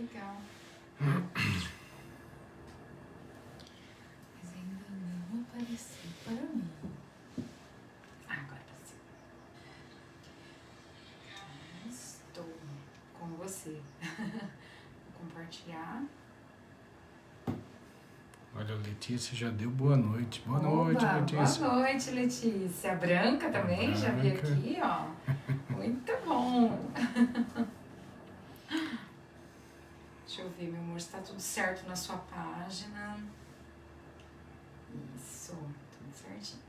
legal. Mas ainda não apareceu para mim. Agora sim. Estou com você. Vou compartilhar. Olha, a Letícia já deu boa noite. Boa Oba, noite, Letícia. Boa noite, Letícia. A Branca também, já vi aqui, ó. Muito bom. Deixa eu ver, meu amor, se tá tudo certo na sua página. Isso, tudo certinho.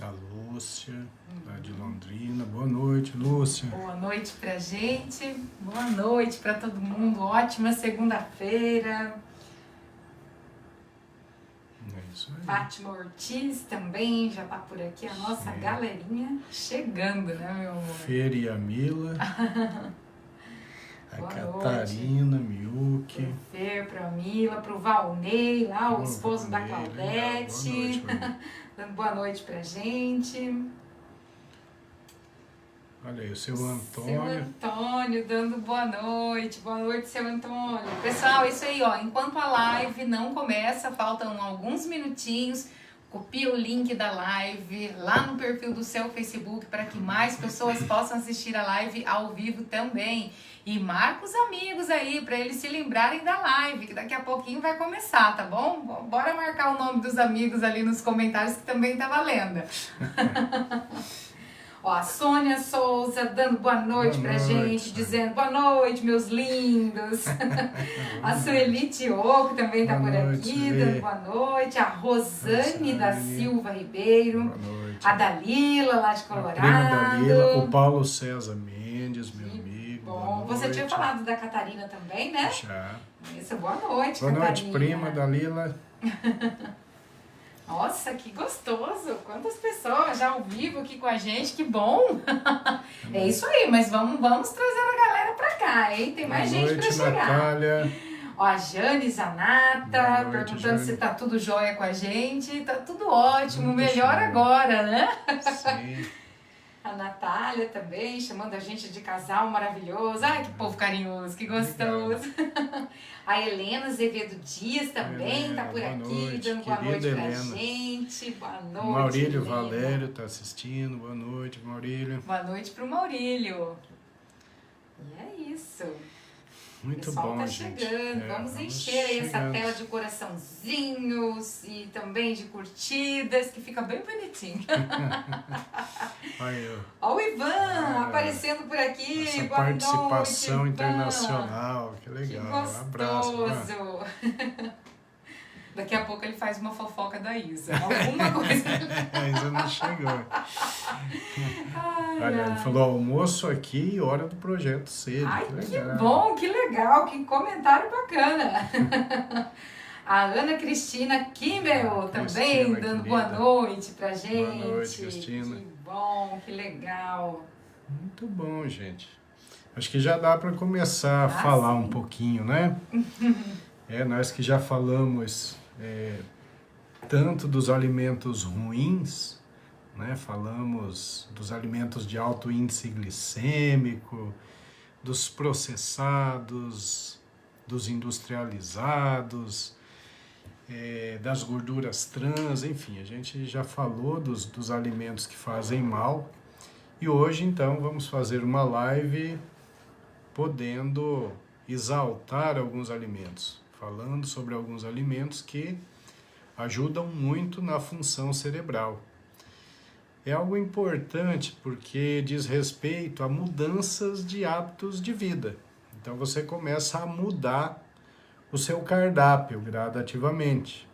A Lúcia, lá de Londrina. Boa noite, Lúcia. Boa noite pra gente. Boa noite pra todo mundo. Ótima segunda-feira. É isso aí. Fátima Ortiz também já tá por aqui. A nossa galerinha chegando, né, meu amor? Fer e a Mila. A Boa Catarina, Miuque. Pro Fer, pra Mila, pro Valnei, lá, o esposo da Claudete. Boa noite, Dando boa noite pra gente. olha aí, o seu Seu Antônio. Antônio dando boa noite, seu Antônio. Pessoal, isso aí, ó, enquanto a live não começa, faltam alguns minutinhos, copia o link da live lá no perfil do seu Facebook para que mais pessoas possam assistir a live ao vivo também. E marca os amigos aí para eles se lembrarem da live, que daqui a pouquinho vai começar, tá bom? Bora marcar o nome dos amigos ali nos comentários que também tá valendo. Ó, a Sônia Souza dando boa noite pra gente, dizendo boa noite, meus lindos. A Sueli Tioco também tá por aqui, dando boa noite. A Rosane da Silva Ribeiro. Boa noite. A Dalila, lá de Colorado. A prima Dalila, o Paulo César Mendes, meu amigo. Bom, você tinha falado da Catarina também, né? Já. Isso, boa noite, Boa noite, Catarina. prima Dalila. Nossa, que gostoso! Quantas pessoas já ao vivo aqui com a gente, que bom! É isso aí, mas vamos trazer a galera pra cá, hein? Tem mais gente pra chegar. Natália. Ó, a Jane Zanata perguntando Jane. se tá tudo jóia com a gente. Tá tudo ótimo, Tudo melhor jóia. agora, né? Sim. A Natália também, chamando a gente de casal maravilhoso. Ai, que povo carinhoso, que gostoso. A Helena Azevedo Dias também Helena, tá por boa aqui, noite, dando boa noite pra querida Helena. gente. Boa noite, Maurílio Helena. Valério tá assistindo. Boa noite, Maurílio. Boa noite pro Maurílio. E é isso. Muito O pessoal bom, tá gente. chegando. Vamos encher aí essa chegando. tela de coraçãozinhos e também de curtidas, que fica bem bonitinho. Aí, Ó o Ivan aparecendo por aqui. essa Boa participação noite, Ivan. internacional. Que legal. Que Um abraço, Ivan. gostoso. Daqui a pouco ele faz uma fofoca da Isa. Alguma coisa. Ainda não chegou. Ai, Olha, ele ai. falou almoço aqui e hora do projeto cedo. Ai, que que legal. bom, que legal, que comentário bacana. A Ana Cristina Kimbel também Cristina, dando querida. boa noite pra gente. Boa noite, Cristina. Que bom, que legal. Muito bom, gente. Acho que já dá para começar a falar sim. um pouquinho, né? Nós que já falamos tanto dos alimentos ruins, né? Falamos dos alimentos de alto índice glicêmico, dos processados, dos industrializados, das gorduras trans, enfim, a gente já falou dos alimentos que fazem mal. E hoje, então, vamos fazer uma live podendo exaltar alguns alimentos, falando sobre alguns alimentos que ajudam muito na função cerebral. É algo importante porque diz respeito a mudanças de hábitos de vida. Então você começa a mudar o seu cardápio gradativamente.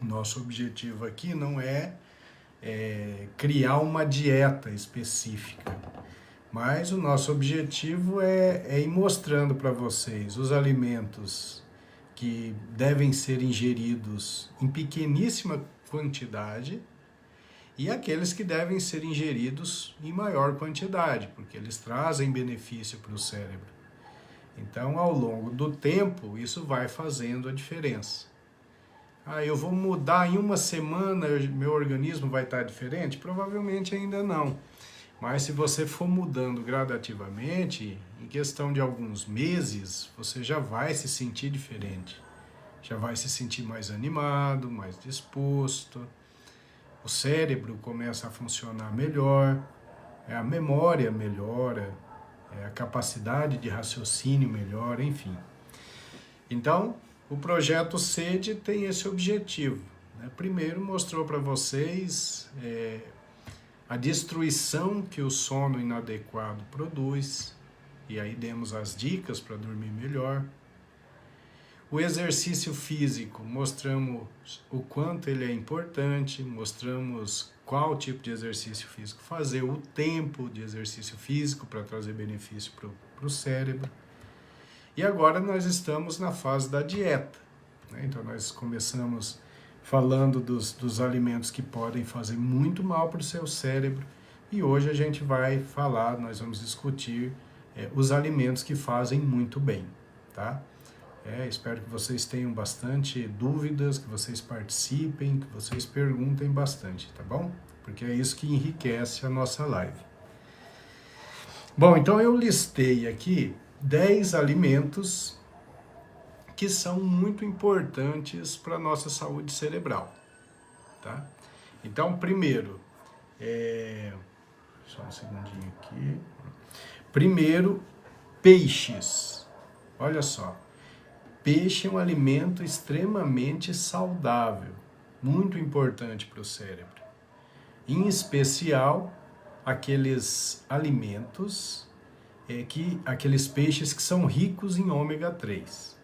Nosso objetivo aqui não é criar uma dieta específica, mas o nosso objetivo é ir mostrando para vocês os alimentos que devem ser ingeridos em pequeníssima quantidade e aqueles que devem ser ingeridos em maior quantidade, porque eles trazem benefício para o cérebro. Então, ao longo do tempo, isso vai fazendo a diferença. Eu vou mudar em uma semana, meu organismo vai estar diferente? Provavelmente ainda não. Mas se você for mudando gradativamente, em questão de alguns meses, você já vai se sentir diferente. Já vai se sentir mais animado, mais disposto. O cérebro começa a funcionar melhor, a memória melhora, a capacidade de raciocínio melhora, enfim. Então, o projeto SED tem esse objetivo, né? Primeiro, mostrou para vocês a destruição que o sono inadequado produz, e aí demos as dicas para dormir melhor. O exercício físico, mostramos o quanto ele é importante, mostramos qual tipo de exercício físico fazer, o tempo de exercício físico para trazer benefício para o cérebro. E agora nós estamos na fase da dieta, né? Então nós começamos falando dos alimentos que podem fazer muito mal para o seu cérebro, e hoje a gente vai falar, nós vamos discutir os alimentos que fazem muito bem, tá? Espero que vocês tenham bastante dúvidas, que vocês participem, que vocês perguntem bastante, tá bom? Porque é isso que enriquece a nossa live. Bom, então eu listei aqui 10 alimentos que são muito importantes para a nossa saúde cerebral, tá? Então, primeiro, só um segundinho aqui. Primeiro, peixes. Olha só. Peixe é um alimento extremamente saudável, muito importante para o cérebro. Em especial, aqueles alimentos, aqueles peixes que são ricos em ômega 3.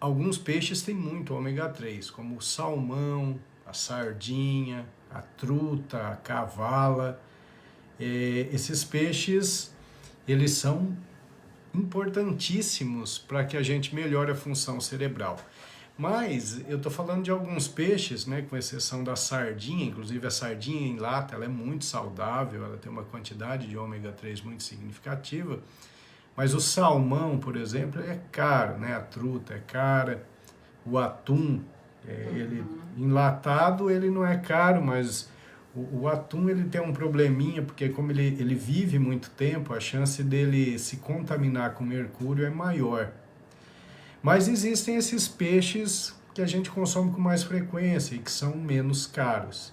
Alguns peixes têm muito ômega 3, como o salmão, a sardinha, a truta, a cavala. Esses peixes, eles são importantíssimos para que a gente melhore a função cerebral. Mas eu estou falando de alguns peixes, né, com exceção da sardinha, inclusive a sardinha em lata, ela é muito saudável, ela tem uma quantidade de ômega 3 muito significativa, mas o salmão, por exemplo, é caro, né, a truta é cara, o atum, ele enlatado ele não é caro, mas o atum ele tem um probleminha, porque como ele vive muito tempo, a chance dele se contaminar com mercúrio é maior. Mas existem esses peixes que a gente consome com mais frequência e que são menos caros.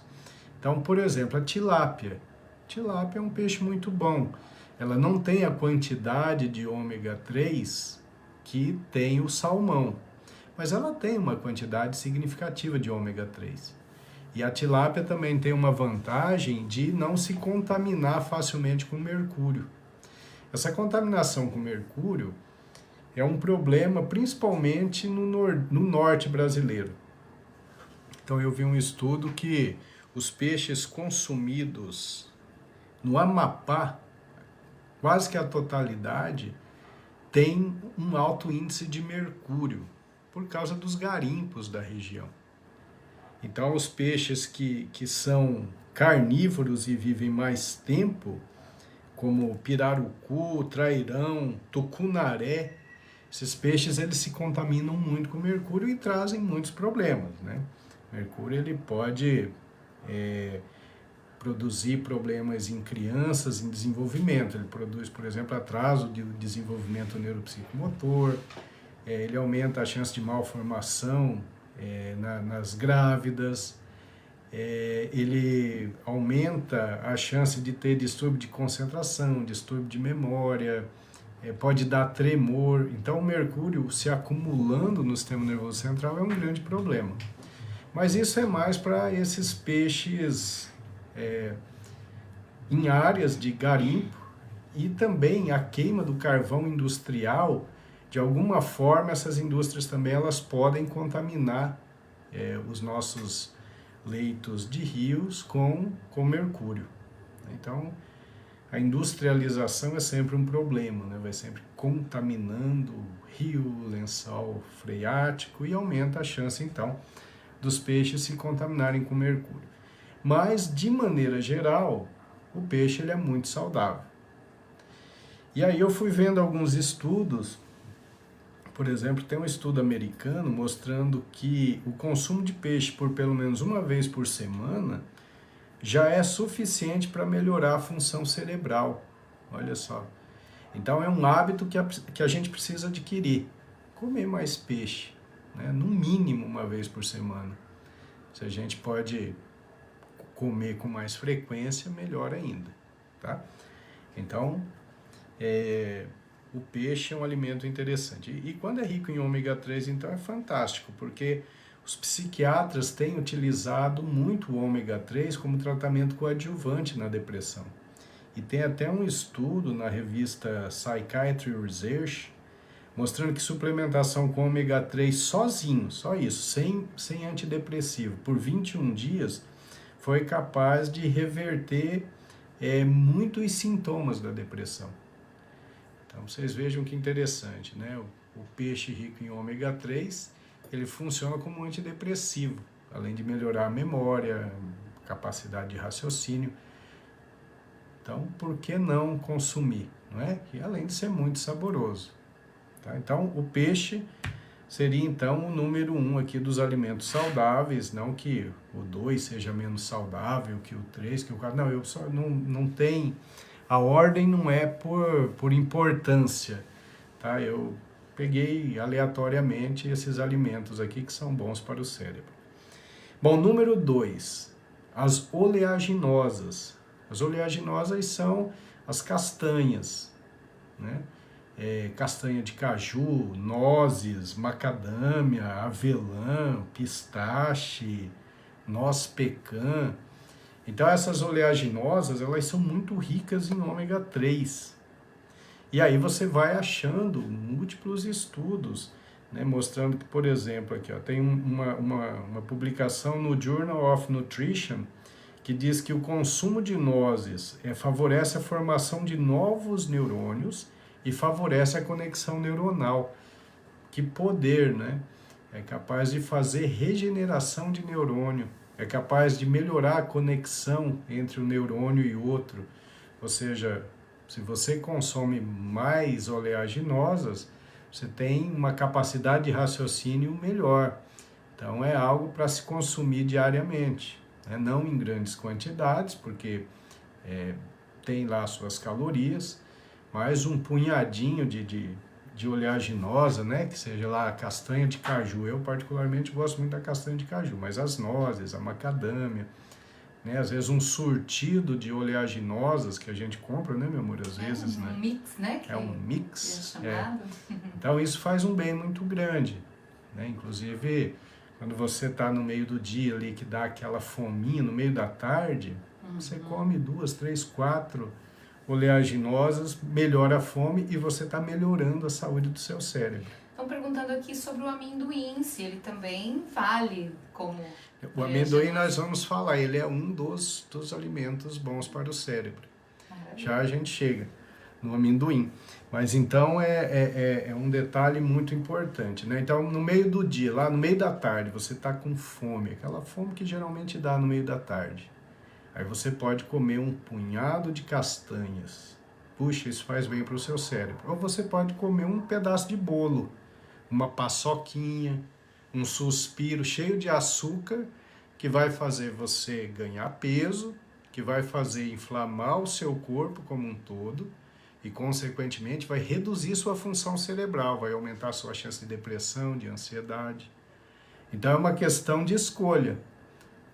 Então, por exemplo, a tilápia. Tilápia é um peixe muito bom. Ela não tem a quantidade de ômega 3 que tem o salmão, mas ela tem uma quantidade significativa de ômega 3. E a tilápia também tem uma vantagem de não se contaminar facilmente com mercúrio. Essa contaminação com mercúrio é um problema principalmente no norte brasileiro. Então eu vi um estudo que os peixes consumidos no Amapá, quase que a totalidade, tem um alto índice de mercúrio por causa dos garimpos da região. Então, os peixes que são carnívoros e vivem mais tempo, como pirarucu, trairão, tucunaré, esses peixes eles se contaminam muito com mercúrio e trazem muitos problemas, né? Mercúrio ele pode produzir problemas em crianças em desenvolvimento. Ele produz, por exemplo, atraso de desenvolvimento neuropsicomotor, ele aumenta a chance de malformação nas grávidas, ele aumenta a chance de ter distúrbio de concentração, distúrbio de memória, pode dar tremor. Então o mercúrio se acumulando no sistema nervoso central é um grande problema. Mas isso é mais para esses peixes em áreas de garimpo, e também a queima do carvão industrial. De alguma forma, essas indústrias também elas podem contaminar os nossos leitos de rios com mercúrio. Então, a industrialização é sempre um problema, né? Vai sempre contaminando o rio, lençol freático, e aumenta a chance, então, dos peixes se contaminarem com mercúrio. Mas, de maneira geral, o peixe ele é muito saudável. E aí eu fui vendo alguns estudos. Por exemplo, tem um estudo americano mostrando que o consumo de peixe por pelo menos uma vez por semana já é suficiente para melhorar a função cerebral. Olha só. Então é um hábito que a gente precisa adquirir. Comer mais peixe, né? No mínimo uma vez por semana. Se a gente pode comer com mais frequência, melhor ainda, tá? Então, o peixe é um alimento interessante. E quando é rico em ômega 3, então é fantástico, porque os psiquiatras têm utilizado muito o ômega 3 como tratamento coadjuvante na depressão. E tem até um estudo na revista Psychiatry Research, mostrando que suplementação com ômega 3 sozinho, só isso, sem antidepressivo, por 21 dias, foi capaz de reverter muitos sintomas da depressão. Então, vocês vejam que interessante, né? O peixe rico em ômega 3, ele funciona como antidepressivo, além de melhorar a memória, capacidade de raciocínio. Então, por que não consumir, não é? E além de ser muito saboroso. Tá? Então, o peixe seria, então, o número 1 aqui dos alimentos saudáveis, não que o 2 seja menos saudável que o 3, que o 4, não, eu só não tem, a ordem não é por importância, tá? Eu peguei aleatoriamente esses alimentos aqui que são bons para o cérebro. Bom, número 2, as oleaginosas. As oleaginosas são as castanhas, né? Castanha de caju, nozes, macadâmia, avelã, pistache, noz pecan. Então essas oleaginosas, elas são muito ricas em ômega 3. E aí você vai achando múltiplos estudos, né, mostrando que, por exemplo, aqui ó, tem uma publicação no Journal of Nutrition que diz que o consumo de nozes favorece a formação de novos neurônios e favorece a conexão neuronal. Que poder, né? É capaz de fazer regeneração de neurônio, é capaz de melhorar a conexão entre um neurônio e outro. Ou seja, se você consome mais oleaginosas, você tem uma capacidade de raciocínio melhor. Então é algo para se consumir diariamente, né? Não em grandes quantidades, porque tem lá suas calorias, mas um punhadinho de oleaginosa, né? Que seja lá a castanha de caju. Eu particularmente gosto muito da castanha de caju, mas as nozes, a macadâmia, né? Às vezes um surtido de oleaginosas que a gente compra, né, meu amor? Às vezes, né? Um mix, né? É um mix. Chamado. Então isso faz um bem muito grande, né? Inclusive, quando você está no meio do dia ali, que dá aquela fominha no meio da tarde, você come 2, 3, 4 oleaginosas, melhora a fome e você está melhorando a saúde do seu cérebro. Estão perguntando aqui sobre o amendoim, se ele também vale como... O amendoim nós vamos falar, ele é um dos alimentos bons para o cérebro. Maravilha. Já a gente chega no amendoim. Mas então é um detalhe muito importante, né? Então no meio do dia, lá no meio da tarde, você está com fome, aquela fome que geralmente dá no meio da tarde. Aí você pode comer um punhado de castanhas. Puxa, isso faz bem para o seu cérebro. Ou você pode comer um pedaço de bolo, uma paçoquinha, um suspiro cheio de açúcar, que vai fazer você ganhar peso, que vai fazer inflamar o seu corpo como um todo e, consequentemente, vai reduzir sua função cerebral, vai aumentar sua chance de depressão, de ansiedade. Então é uma questão de escolha.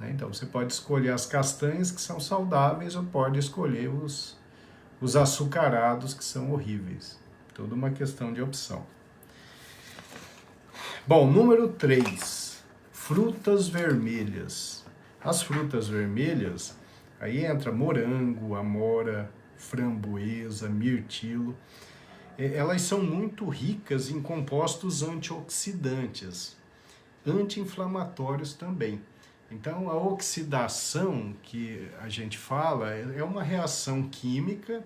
Então você pode escolher as castanhas que são saudáveis ou pode escolher os açucarados que são horríveis. Tudo uma questão de opção. Bom, número 3, frutas vermelhas. As frutas vermelhas, aí entra morango, amora, framboesa, mirtilo. Elas são muito ricas em compostos antioxidantes, anti-inflamatórios também. Então, a oxidação que a gente fala é uma reação química,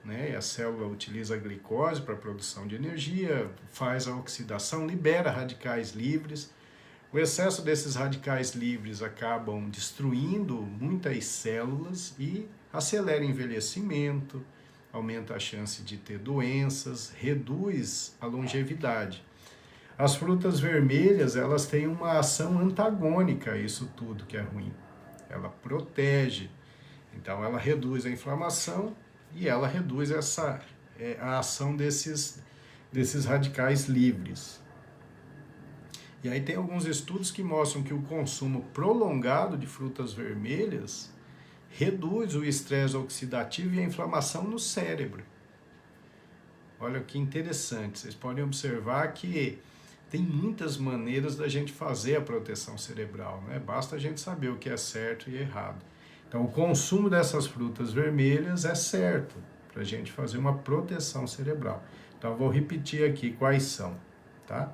né? A célula utiliza a glicose para a produção de energia, faz a oxidação, libera radicais livres. O excesso desses radicais livres acabam destruindo muitas células e acelera o envelhecimento, aumenta a chance de ter doenças, reduz a longevidade. As frutas vermelhas, elas têm uma ação antagônica a isso tudo que é ruim. Ela protege, então ela reduz a inflamação e ela reduz a ação desses radicais livres. E aí tem alguns estudos que mostram que o consumo prolongado de frutas vermelhas reduz o estresse oxidativo e a inflamação no cérebro. Olha que interessante, vocês podem observar que tem muitas maneiras da gente fazer a proteção cerebral, né? Basta a gente saber o que é certo e errado. Então, o consumo dessas frutas vermelhas é certo para a gente fazer uma proteção cerebral. Então, eu vou repetir aqui quais são, tá?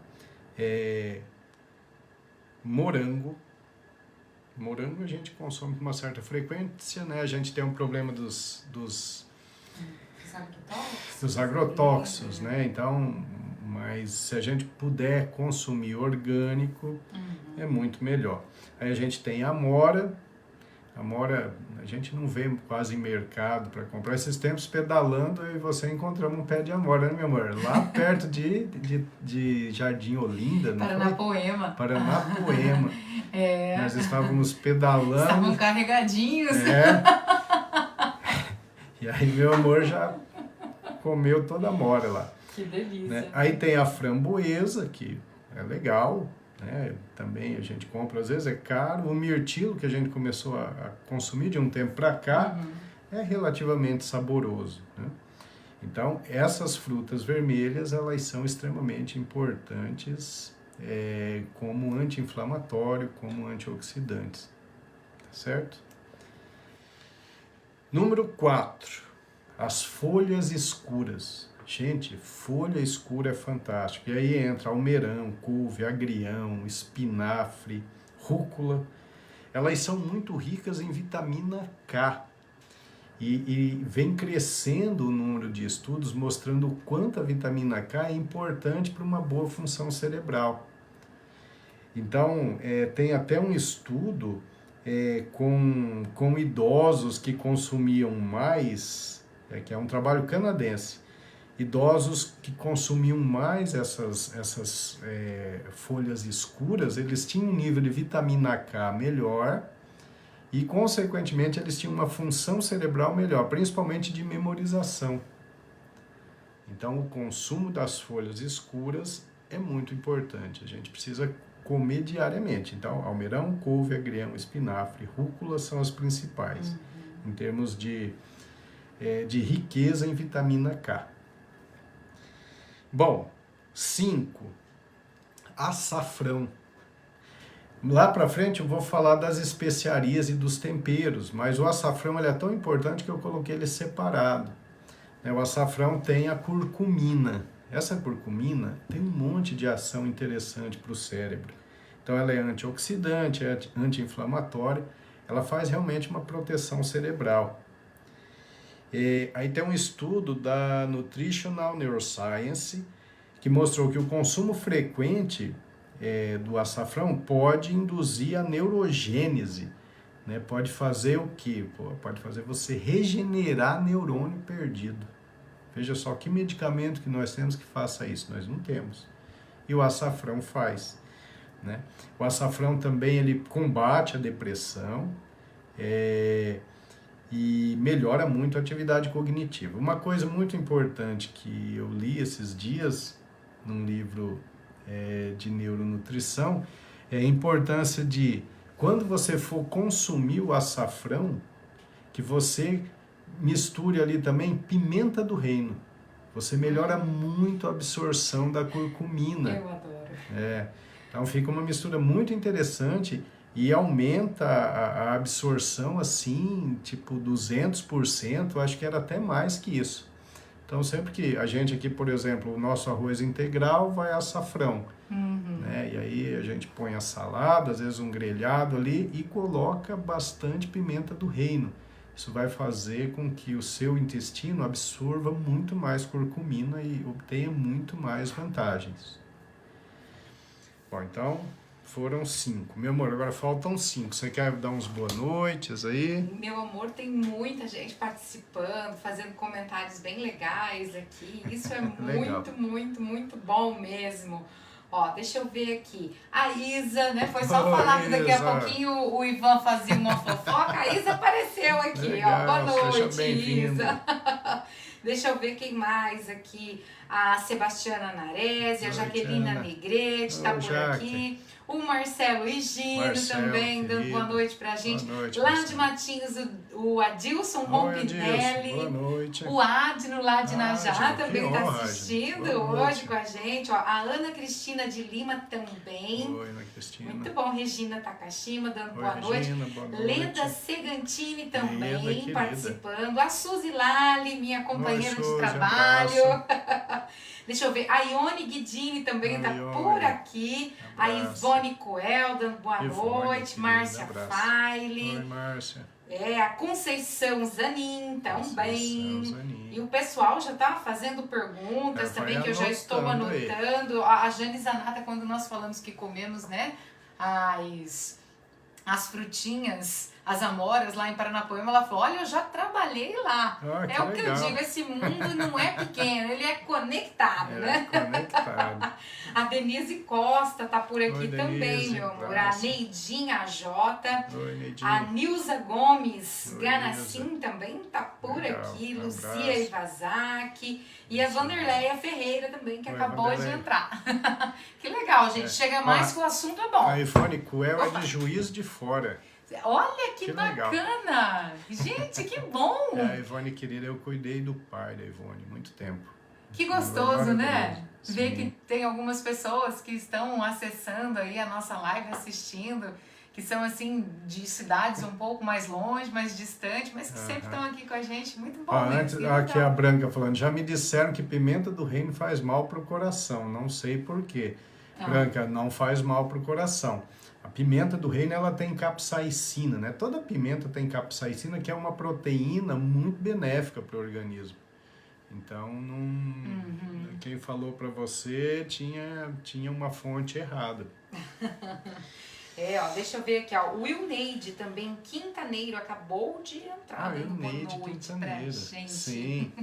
Morango. Morango a gente consome com uma certa frequência, né? A gente tem um problema dos agrotóxicos, né? Então, mas se a gente puder consumir orgânico, é muito melhor. Aí a gente tem amora. Amora, a gente não vê quase em mercado para comprar. Esses tempos pedalando, eu e você encontramos um pé de amora, né, meu amor? Lá perto de Jardim Olinda. Paranapoema. Paranapoema. Nós estávamos pedalando. Estavam carregadinhos. E aí meu amor já comeu toda a amora lá. Que delícia. Né? Aí tem a framboesa, que é legal. Né? Também a gente compra, às vezes é caro. O mirtilo, que a gente começou a consumir de um tempo para cá, é relativamente saboroso. Né? Então, essas frutas vermelhas, elas são extremamente importantes como anti-inflamatório, como antioxidantes. Tá certo? Número 4, as folhas escuras. Gente, folha escura é fantástico. E aí entra almeirão, couve, agrião, espinafre, rúcula. Elas são muito ricas em vitamina K. E vem crescendo o número de estudos mostrando o quanto a vitamina K é importante para uma boa função cerebral. Então, tem até um estudo com idosos que consumiam mais, que é um trabalho canadense, idosos que consumiam mais essas folhas escuras, eles tinham um nível de vitamina K melhor e, consequentemente, eles tinham uma função cerebral melhor, principalmente de memorização. Então, o consumo das folhas escuras é muito importante. A gente precisa comer diariamente. Então, almeirão, couve, agrião, espinafre, rúcula são as principais, em termos de riqueza em vitamina K. Bom, 5, açafrão. Lá para frente eu vou falar das especiarias e dos temperos, mas o açafrão ele é tão importante que eu coloquei ele separado. O açafrão tem a curcumina. Essa curcumina tem um monte de ação interessante para o cérebro. Então ela é antioxidante, é anti-inflamatória, ela faz realmente uma proteção cerebral. Aí tem um estudo da Nutritional Neuroscience que mostrou que o consumo frequente do açafrão pode induzir a neurogênese, né? Pode fazer o quê? Pode fazer você regenerar neurônio perdido. Veja só que medicamento que nós temos que faça isso, nós não temos. E o açafrão faz. Né? O açafrão também ele combate a depressão, e melhora muito a atividade cognitiva. Uma coisa muito importante que eu li esses dias num livro de neuronutrição é a importância de, quando você for consumir o açafrão, que você misture ali também pimenta do reino. Você melhora muito a absorção da curcumina. Eu adoro. Então fica uma mistura muito interessante e aumenta a absorção assim, tipo 200%, acho que era até mais que isso. Então sempre que a gente aqui, por exemplo, o nosso arroz integral vai açafrão, né? E aí a gente põe a salada, às vezes um grelhado ali e coloca bastante pimenta do reino. Isso vai fazer com que o seu intestino absorva muito mais curcumina e obtenha muito mais vantagens. Bom, então foram 5. Meu amor, agora faltam 5. Você quer dar uns boa noites aí? Meu amor, tem muita gente participando, fazendo comentários bem legais aqui. Isso é muito, muito, muito bom mesmo. Ó, deixa eu ver aqui. A Isa, né? Foi só falar que daqui a pouquinho o Ivan fazia uma fofoca. A Isa apareceu aqui, legal, ó. Boa noite, seja bem-vinda. Isa. Deixa eu ver quem mais aqui. A Sebastiana Narese, a Jaquelina Negrete tá por aqui. O Marcelo Higino também, dando boa noite pra gente. Boa noite, lá Marcelo. de Matinhos, o Adilson Rompinelli. Boa noite. O Adno lá de Najá Adno, também que tá honra, assistindo Boa hoje noite. com a gente. Ó, a Ana Cristina de Lima também. Oi, Ana Cristina. Muito bom. Regina Takashima dando Oi, boa Regina, noite. boa noite. Leda Segantini também Leda, participando. A Suzy Lali, minha companheira Oi, de Suzy, trabalho. Deixa eu ver. A Ione Guidini também está por aqui. Abraço. A Ivone Coel dando boa noite. Querida, Márcia Faile. Oi, Márcia. A Conceição Zanin também. Zanin. E o pessoal já tá fazendo perguntas também, que eu já estou anotando. A Jane Zanata, quando nós falamos que comemos, né, as frutinhas, as amoras lá em Paranapoema, ela falou, olha, eu já trabalhei lá. É o que eu digo, esse mundo não é pequeno, ele é conectado, né? Conectado. A Denise Costa tá por aqui. Oi, também, Denise, meu amor. A Neidinha Jota. Oi, Neidinha. A Nilza Gomes Oi, Ganassim também tá por aqui. Lucia Ivazaki. E a Sim. Vanderleia Ferreira também, que acabou Vanderleia. de entrar. Que legal, gente. Chega mais que o assunto é bom. A Ivone Coel é de Juiz de Fora. Olha que bacana! Gente, que bom! A Ivone querida, eu cuidei do pai da Ivone muito tempo. Que gostoso, né? Ver que tem algumas pessoas que estão acessando aí a nossa live, assistindo, que são assim de cidades um pouco mais longe, mais distantes, mas que sempre estão aqui com a gente. Muito bom. Antes, aqui a Branca falando, já me disseram que pimenta do reino faz mal para o coração, não sei por quê. Branca, não faz mal para o coração. A pimenta do reino, ela tem capsaicina, né? Toda pimenta tem capsaicina, que é uma proteína muito benéfica para o organismo. Então, quem falou para você tinha uma fonte errada. Deixa eu ver aqui, ó. O Will Neide também, quintaneiro, acabou de entrar. Will Neide, quintaneiro. Gente. Sim,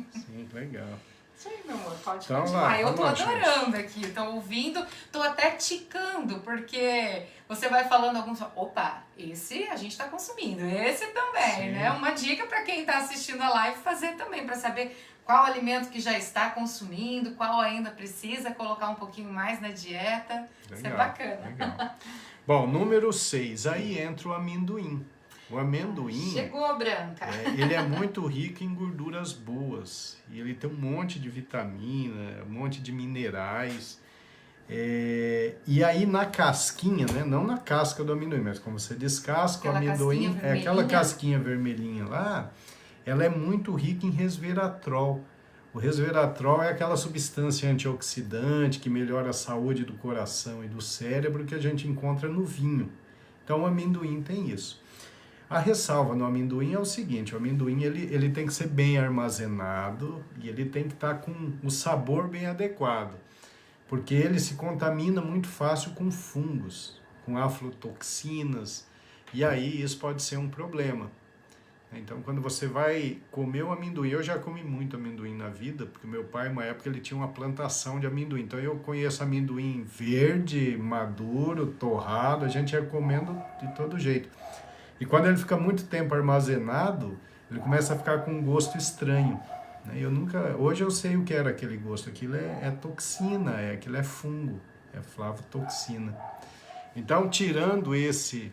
legal. Isso aí, meu amor, pode então, continuar. Lá, eu tô adorando aqui, tô ouvindo, tô até ticando, porque você vai falando alguns... Opa, esse a gente tá consumindo, esse também, né? Uma dica para quem tá assistindo a live fazer também, para saber qual alimento que já está consumindo, qual ainda precisa colocar um pouquinho mais na dieta. Legal, isso é bacana. Legal. Bom, número 6, aí entra o amendoim. O amendoim... Chegou, Branca! Ele é muito rico em gorduras boas. E ele tem um monte de vitamina, um monte de minerais. E aí na casquinha, né? Não na casca do amendoim, mas como você descasca o amendoim, aquela casquinha vermelhinha lá, ela é muito rica em resveratrol. O resveratrol é aquela substância antioxidante que melhora a saúde do coração e do cérebro que a gente encontra no vinho. Então o amendoim tem isso. A ressalva no amendoim é o seguinte, o amendoim ele tem que ser bem armazenado e ele tem que estar com o sabor bem adequado, porque ele se contamina muito fácil com fungos, com aflatoxinas, e aí isso pode ser um problema. Então, quando você vai comer o amendoim, eu já comi muito amendoim na vida, porque meu pai, uma época, ele tinha uma plantação de amendoim. Então, eu conheço amendoim verde, maduro, torrado, a gente ia comendo de todo jeito. E quando ele fica muito tempo armazenado, ele começa a ficar com um gosto estranho. Hoje eu sei o que era aquele gosto. Aquilo é toxina, aquilo é fungo, é flavotoxina. Então, tirando esse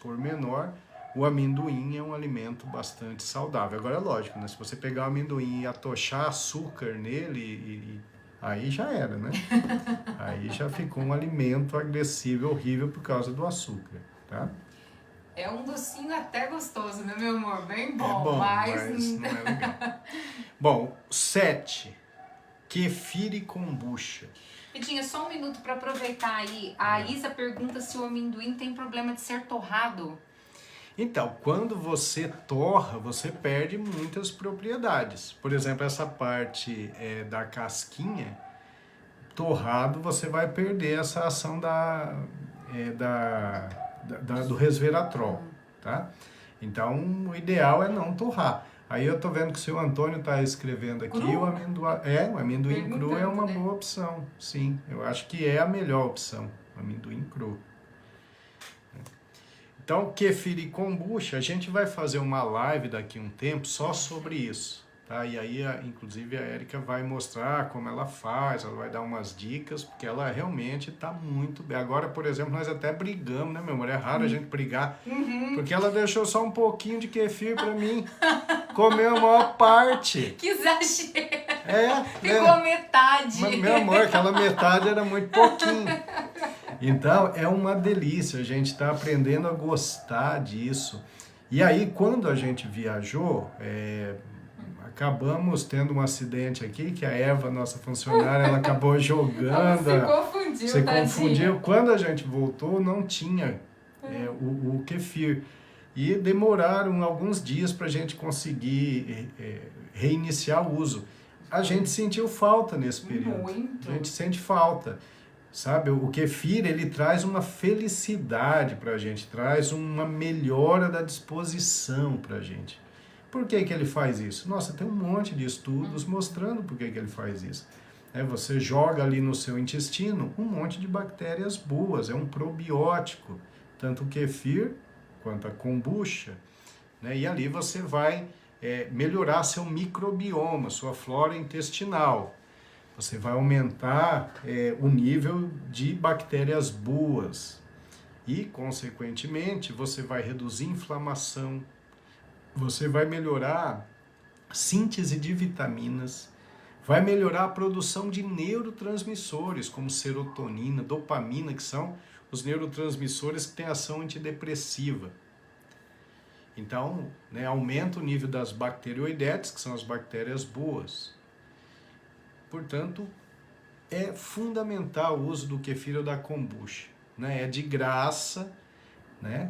pormenor, o amendoim é um alimento bastante saudável. Agora é lógico, né? Se você pegar o amendoim e atochar açúcar nele, aí já era, né? Aí já ficou um alimento agressivo, horrível por causa do açúcar, tá? É um docinho até gostoso, né, meu amor? Bem bom, é bom, mas não é legal. Bom, 7. Kefir e kombucha. Pedinha, só um minuto para aproveitar aí. A Isa pergunta se o amendoim tem problema de ser torrado. Então, quando você torra, você perde muitas propriedades. Por exemplo, essa parte da casquinha, torrado, você vai perder essa ação do resveratrol, tá? Então, o ideal é não torrar. Aí eu tô vendo que o seu Antônio está escrevendo aqui, o amendoim cru é uma boa opção, sim. Eu acho que é a melhor opção, o amendoim cru. Então, kefir e kombucha, a gente vai fazer uma live daqui a um tempo só sobre isso, Tá? E aí, inclusive, a Érica vai mostrar como ela faz, ela vai dar umas dicas, porque ela realmente está muito bem. Agora, por exemplo, nós até brigamos, né, meu amor? É raro a gente brigar, porque ela deixou só um pouquinho de kefir para mim, comeu a maior parte. Que exagero! Ficou metade. Mas, meu amor, aquela metade era muito pouquinho. Então, é uma delícia, a gente está aprendendo a gostar disso. E aí, quando a gente viajou, acabamos tendo um acidente aqui, que a Eva, nossa funcionária, ela acabou jogando. Se confundiu. Quando a gente voltou, não tinha o kefir. E demoraram alguns dias para a gente conseguir reiniciar o uso. A gente sentiu falta nesse período. Muito. A gente sente falta. Sabe, o kefir, ele traz uma felicidade para a gente, traz uma melhora da disposição para a gente. Por que que ele faz isso? Nossa, tem um monte de estudos mostrando por que que ele faz isso. Você joga ali no seu intestino um monte de bactérias boas, é um probiótico, tanto o kefir quanto a kombucha. E ali você vai melhorar seu microbioma, sua flora intestinal. Você vai aumentar o nível de bactérias boas e, consequentemente, você vai reduzir inflamação, você vai melhorar a síntese de vitaminas, vai melhorar a produção de neurotransmissores, como serotonina, dopamina, que são os neurotransmissores que têm ação antidepressiva. Então, aumenta o nível das bacteroidetes, que são as bactérias boas. Portanto, é fundamental o uso do kefir ou da kombucha. É de graça,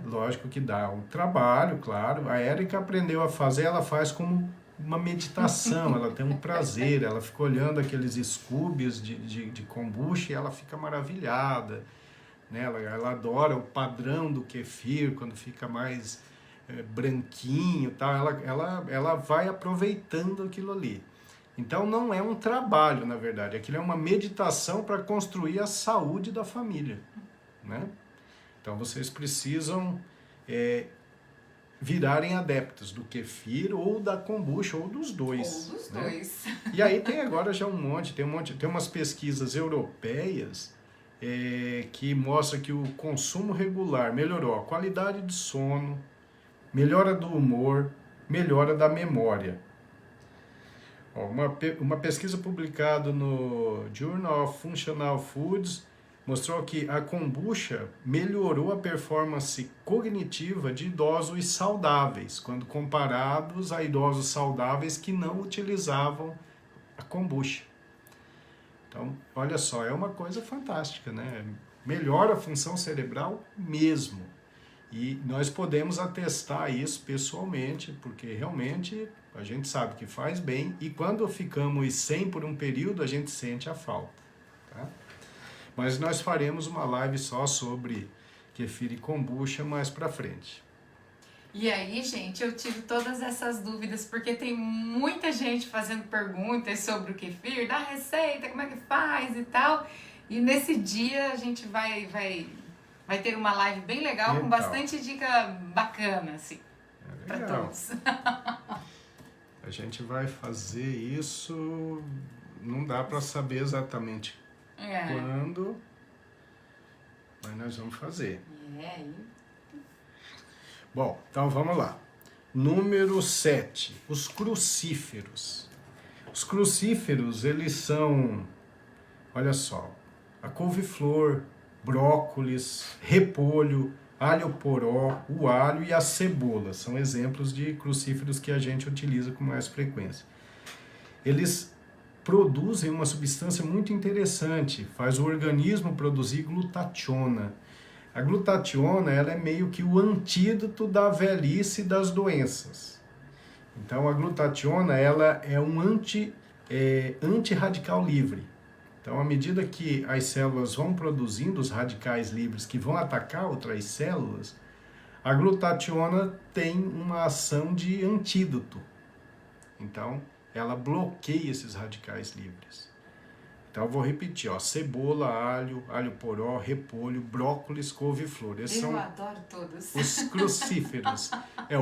lógico que dá um trabalho, claro. A Érica aprendeu a fazer, ela faz como uma meditação, ela tem um prazer, ela fica olhando aqueles scoobies de kombucha e ela fica maravilhada. Ela adora o padrão do kefir, quando fica mais branquinho, tá? Ela vai aproveitando aquilo ali. Então não é um trabalho, na verdade, aquilo é uma meditação para construir a saúde da família. Então vocês precisam virarem adeptos do kefir ou da kombucha, ou dos dois. Ou dos dois. E aí tem agora já tem umas pesquisas europeias que mostram que o consumo regular melhorou a qualidade de sono, melhora do humor, melhora da memória. Uma pesquisa publicada no Journal of Functional Foods mostrou que a kombucha melhorou a performance cognitiva de idosos saudáveis, quando comparados a idosos saudáveis que não utilizavam a kombucha. Então, olha só, é uma coisa fantástica, Melhora a função cerebral mesmo. E nós podemos atestar isso pessoalmente, porque realmente a gente sabe que faz bem, e quando ficamos sem por um período, a gente sente a falta. Tá? Mas nós faremos uma live só sobre kefir e kombucha mais pra frente. E aí, gente, eu tive todas essas dúvidas, porque tem muita gente fazendo perguntas sobre o kefir, da receita, como é que faz e tal. E nesse dia a gente vai ter uma live bem legal, com bastante dica bacana, assim, para todos. A gente vai fazer isso, não dá para saber exatamente quando, mas nós vamos fazer. Bom, então vamos lá. Número 7, os crucíferos. Os crucíferos, eles são, olha só, a couve-flor, brócolis, repolho, alho poró, o alho e a cebola. São exemplos de crucíferos que a gente utiliza com mais frequência. Eles produzem uma substância muito interessante, faz o organismo produzir glutationa. A glutationa, ela é meio que o antídoto da velhice e das doenças. Então a glutationa, ela é um antirradical livre. Então, à medida que as células vão produzindo os radicais livres que vão atacar outras células, a glutationa tem uma ação de antídoto. Então, ela bloqueia esses radicais livres. Então eu vou repetir, ó, cebola, alho, alho poró, repolho, brócolis, couve-flor. Esses Eu são adoro todos. os crucíferos.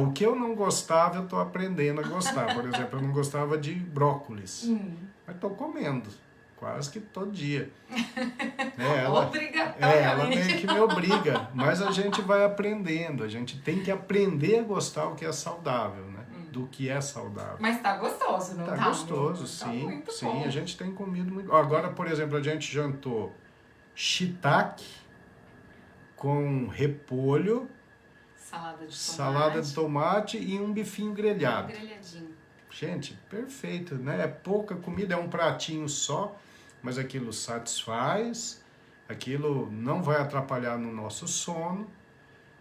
O que eu não gostava, eu estou aprendendo a gostar. Por exemplo, eu não gostava de brócolis, mas estou comendo quase que todo dia. Ela meio que me obriga, mas a gente vai aprendendo. A gente tem que aprender a gostar o que é saudável, né? Do que é saudável. Mas tá gostoso, não tá? Tá gostoso, sim. Tá muito sim, bom. A gente tem comido muito. Agora, por exemplo, a gente jantou shiitake com repolho, salada de tomate e um bifinho grelhado. Grelhadinho. Gente, perfeito, né? É pouca comida, é um pratinho só, mas aquilo satisfaz, aquilo não vai atrapalhar no nosso sono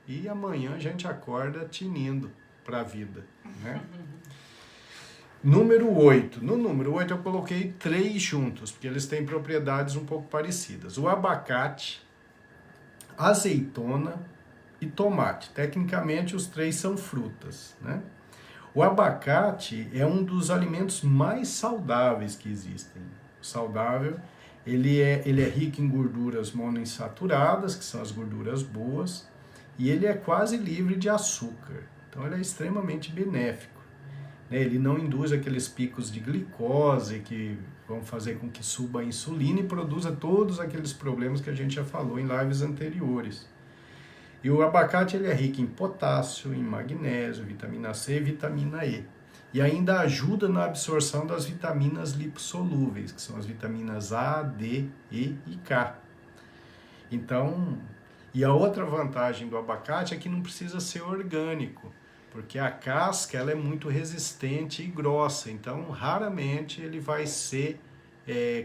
e amanhã a gente acorda tinindo para a vida, né? Número 8. No número 8 eu coloquei 3 juntos, porque eles têm propriedades um pouco parecidas. O abacate, azeitona e tomate. Tecnicamente, os 3 são frutas, né? O abacate é um dos alimentos mais saudáveis que existem. O saudável, ele é rico em gorduras monoinsaturadas, que são as gorduras boas, e ele é quase livre de açúcar. Então, ele é extremamente benéfico. Ele não induz aqueles picos de glicose que vão fazer com que suba a insulina e produza todos aqueles problemas que a gente já falou em lives anteriores. E o abacate ele é rico em potássio, em magnésio, vitamina C e vitamina E. E ainda ajuda na absorção das vitaminas lipossolúveis, que são as vitaminas A, D, E e K. Então, e a outra vantagem do abacate é que não precisa ser orgânico, porque a casca ela é muito resistente e grossa, então raramente ele vai ser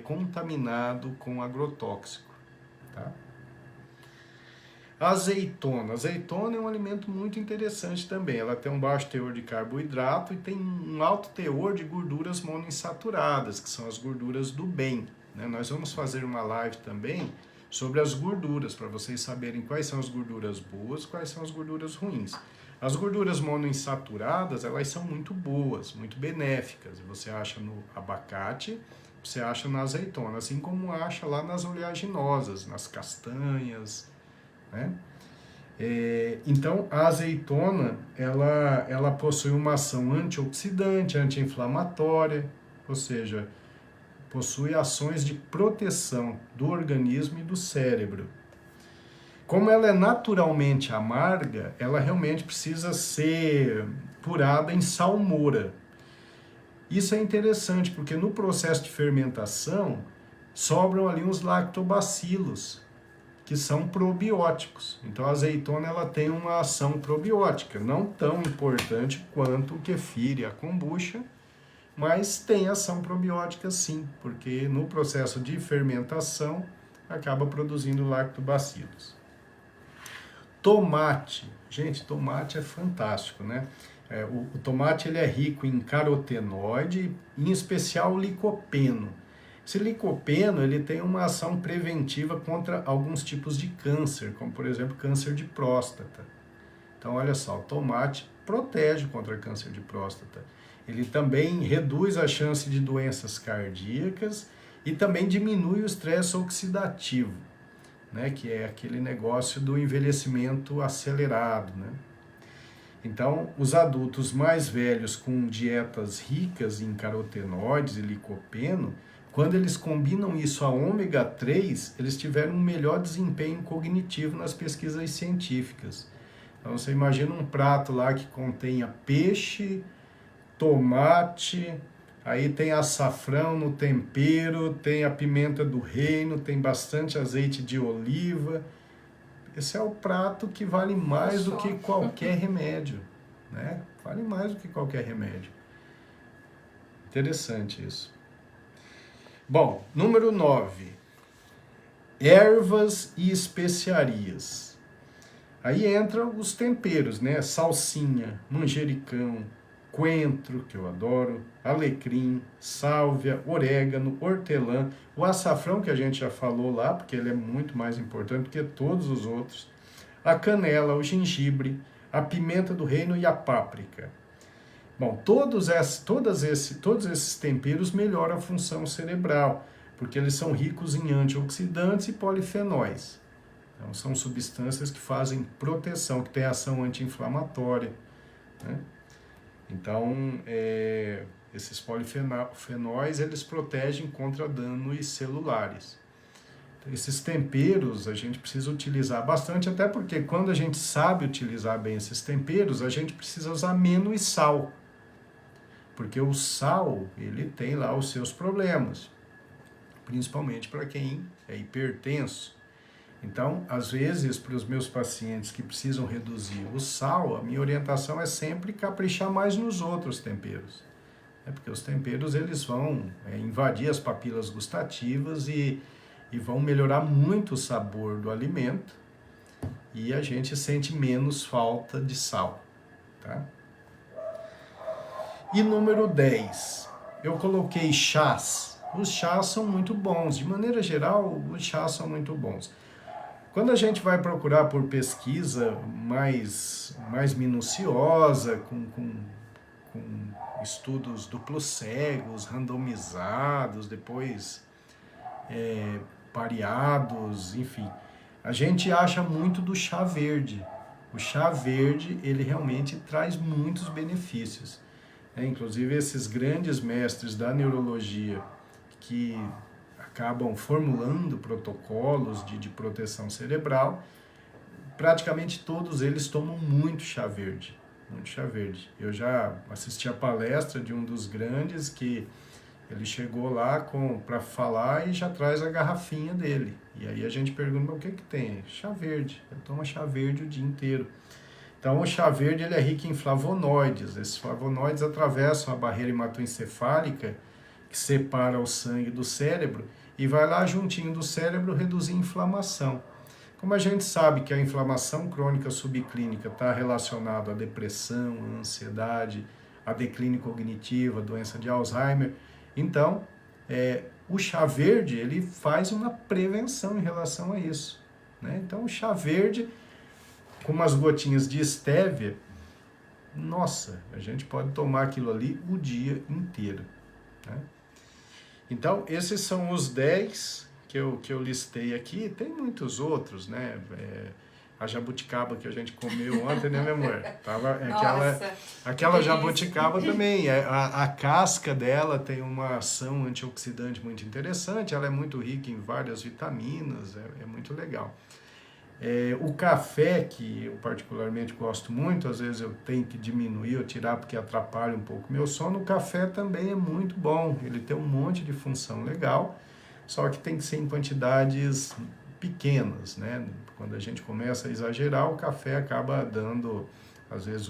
contaminado com agrotóxico. Tá? Azeitona. Azeitona é um alimento muito interessante também. Ela tem um baixo teor de carboidrato e tem um alto teor de gorduras monoinsaturadas, que são as gorduras do bem, né? Nós vamos fazer uma live também sobre as gorduras, para vocês saberem quais são as gorduras boas, quais são as gorduras ruins. As gorduras monoinsaturadas, elas são muito boas, muito benéficas. Você acha no abacate, você acha na azeitona, assim como acha lá nas oleaginosas, nas castanhas, né? Então, a azeitona, ela possui uma ação antioxidante, anti-inflamatória, ou seja, possui ações de proteção do organismo e do cérebro. Como ela é naturalmente amarga, ela realmente precisa ser curada em salmoura. Isso é interessante, porque no processo de fermentação, sobram ali uns lactobacilos, que são probióticos. Então a azeitona ela tem uma ação probiótica, não tão importante quanto o kefir e a kombucha, mas tem ação probiótica sim, porque no processo de fermentação acaba produzindo lactobacilos. Tomate. Gente, tomate é fantástico, né? O tomate ele é rico em carotenoide, em especial licopeno. Esse licopeno ele tem uma ação preventiva contra alguns tipos de câncer, como por exemplo câncer de próstata. Então olha só, o tomate protege contra câncer de próstata. Ele também reduz a chance de doenças cardíacas e também diminui o estresse oxidativo, né, que é aquele negócio do envelhecimento acelerado, né? Então, os adultos mais velhos com dietas ricas em carotenoides e licopeno, quando eles combinam isso a ômega 3, eles tiveram um melhor desempenho cognitivo nas pesquisas científicas. Então, você imagina um prato lá que contenha peixe, tomate, aí tem açafrão no tempero, tem a pimenta do reino, tem bastante azeite de oliva. Esse é o prato que vale mais do que qualquer remédio, né? Vale mais do que qualquer remédio. Interessante isso. Bom, número 9. Ervas e especiarias. Aí entram os temperos, né? Salsinha, manjericão, coentro, que eu adoro, alecrim, sálvia, orégano, hortelã, o açafrão que a gente já falou lá, porque ele é muito mais importante do que todos os outros, a canela, o gengibre, a pimenta do reino e a páprica. Bom, todos esses temperos melhoram a função cerebral, porque eles são ricos em antioxidantes e polifenóis. Então, são substâncias que fazem proteção, que têm ação anti-inflamatória, né? Então, esses polifenóis, eles protegem contra danos celulares. Então, esses temperos a gente precisa utilizar bastante, até porque quando a gente sabe utilizar bem esses temperos, a gente precisa usar menos sal. Porque o sal, ele tem lá os seus problemas, principalmente para quem é hipertenso. Então, às vezes, para os meus pacientes que precisam reduzir o sal, a minha orientação é sempre caprichar mais nos outros temperos. Porque os temperos, eles vão invadir as papilas gustativas e vão melhorar muito o sabor do alimento, e a gente sente menos falta de sal, tá? E número 10, eu coloquei chás. Os chás são muito bons, de maneira geral, os chás são muito bons. Quando a gente vai procurar por pesquisa mais minuciosa, com estudos duplos cegos, randomizados, depois pareados, enfim, a gente acha muito do chá verde. O chá verde, ele realmente traz muitos benefícios. Inclusive, esses grandes mestres da neurologia que acabam formulando protocolos de proteção cerebral, praticamente todos eles tomam muito chá verde, muito chá verde. Eu já assisti a palestra de um dos grandes que ele chegou lá para falar e já traz a garrafinha dele. E aí a gente pergunta, o que tem? Chá verde. Ele toma chá verde o dia inteiro. Então, o chá verde, ele é rico em flavonoides. Esses flavonoides atravessam a barreira hematoencefálica, que separa o sangue do cérebro, e vai lá juntinho do cérebro reduzir a inflamação. Como a gente sabe que a inflamação crônica subclínica está relacionada à depressão, à ansiedade, à declínio cognitivo, à doença de Alzheimer, então o chá verde, ele faz uma prevenção em relação a isso, né? Então, o chá verde, com umas gotinhas de estévia, nossa, a gente pode tomar aquilo ali o dia inteiro, né? Então, esses são os 10 que eu listei aqui. Tem muitos outros, né? A jabuticaba que a gente comeu ontem, né, meu amor? Aquela jabuticaba também. A casca dela tem uma ação antioxidante muito interessante. Ela é muito rica em várias vitaminas. É muito legal. O café, que eu particularmente gosto muito, às vezes eu tenho que diminuir ou tirar porque atrapalha um pouco o meu sono, o café também é muito bom, ele tem um monte de função legal, só que tem que ser em quantidades pequenas, né? Quando a gente começa a exagerar, o café acaba dando, às vezes,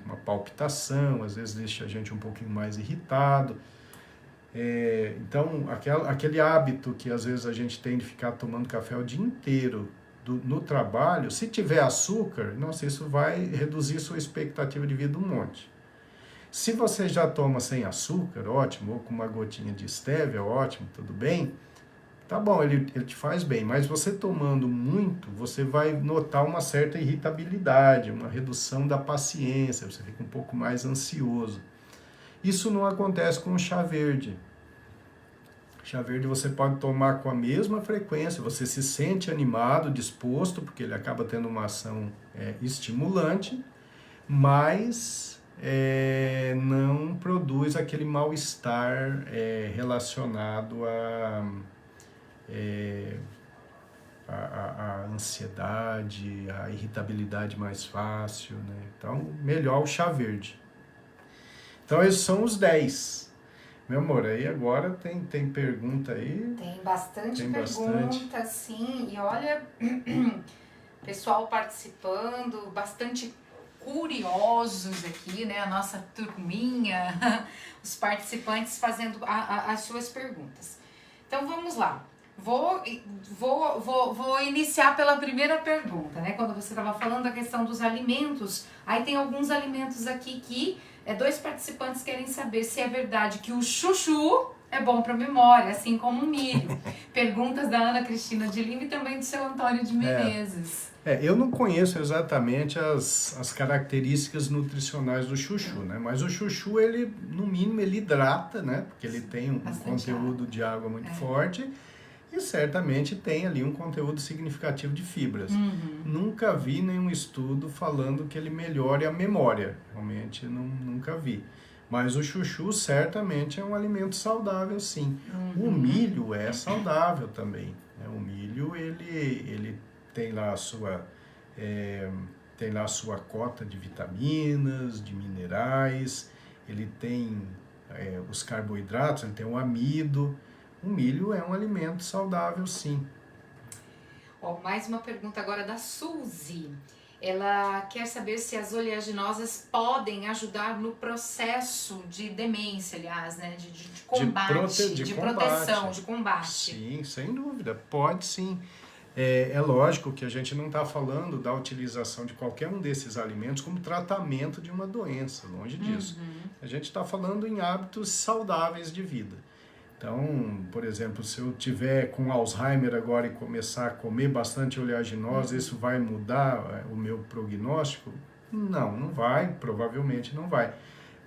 uma palpitação, às vezes deixa a gente um pouquinho mais irritado. Então, aquele hábito que às vezes a gente tem de ficar tomando café o dia inteiro, no trabalho, se tiver açúcar, nossa, isso vai reduzir sua expectativa de vida um monte. Se você já toma sem açúcar, ótimo, ou com uma gotinha de estévia, ótimo, tudo bem, tá bom, ele te faz bem, mas você tomando muito, você vai notar uma certa irritabilidade, uma redução da paciência, você fica um pouco mais ansioso. Isso não acontece com o chá verde. Chá verde você pode tomar com a mesma frequência, você se sente animado, disposto, porque ele acaba tendo uma ação estimulante, mas não produz aquele mal-estar relacionado à ansiedade, à irritabilidade mais fácil, né? Então, melhor o chá verde. Então, esses são os 10. Meu amor, aí agora tem pergunta aí? Tem bastante pergunta, sim. E olha, pessoal participando, bastante curiosos aqui, né? A nossa turminha, os participantes fazendo as suas perguntas. Então, vamos lá. Vou iniciar pela primeira pergunta, né? Quando você estava falando da questão dos alimentos, aí tem alguns alimentos aqui que dois participantes querem saber se é verdade que o chuchu É bom para memória, assim como o milho. Perguntas da Ana Cristina de Lima e também do seu Antônio de Menezes. Eu não conheço exatamente as características nutricionais do chuchu, né? Mas o chuchu, ele, no mínimo, ele hidrata, né? Porque ele tem um conteúdo de água muito forte e certamente tem ali um conteúdo significativo de fibras. Nunca vi nenhum estudo falando que ele melhore a memória. Realmente, nunca vi. Mas o chuchu certamente é um alimento saudável, sim. O milho é saudável também, né? O milho, ele tem lá a sua cota de vitaminas, de minerais, ele tem os carboidratos, ele tem o amido. O milho é um alimento saudável, sim. Mais uma pergunta agora da Suzy. Ela quer saber se as oleaginosas podem ajudar no processo de demência, aliás, né? De combate, de proteção, de combate. Sim, sem dúvida, pode sim. É lógico que a gente não está falando da utilização de qualquer um desses alimentos como tratamento de uma doença, longe disso. A gente está falando em hábitos saudáveis de vida. Então, por exemplo, se eu tiver com Alzheimer agora e começar a comer bastante oleaginosa, isso vai mudar o meu prognóstico? Não vai, provavelmente não vai.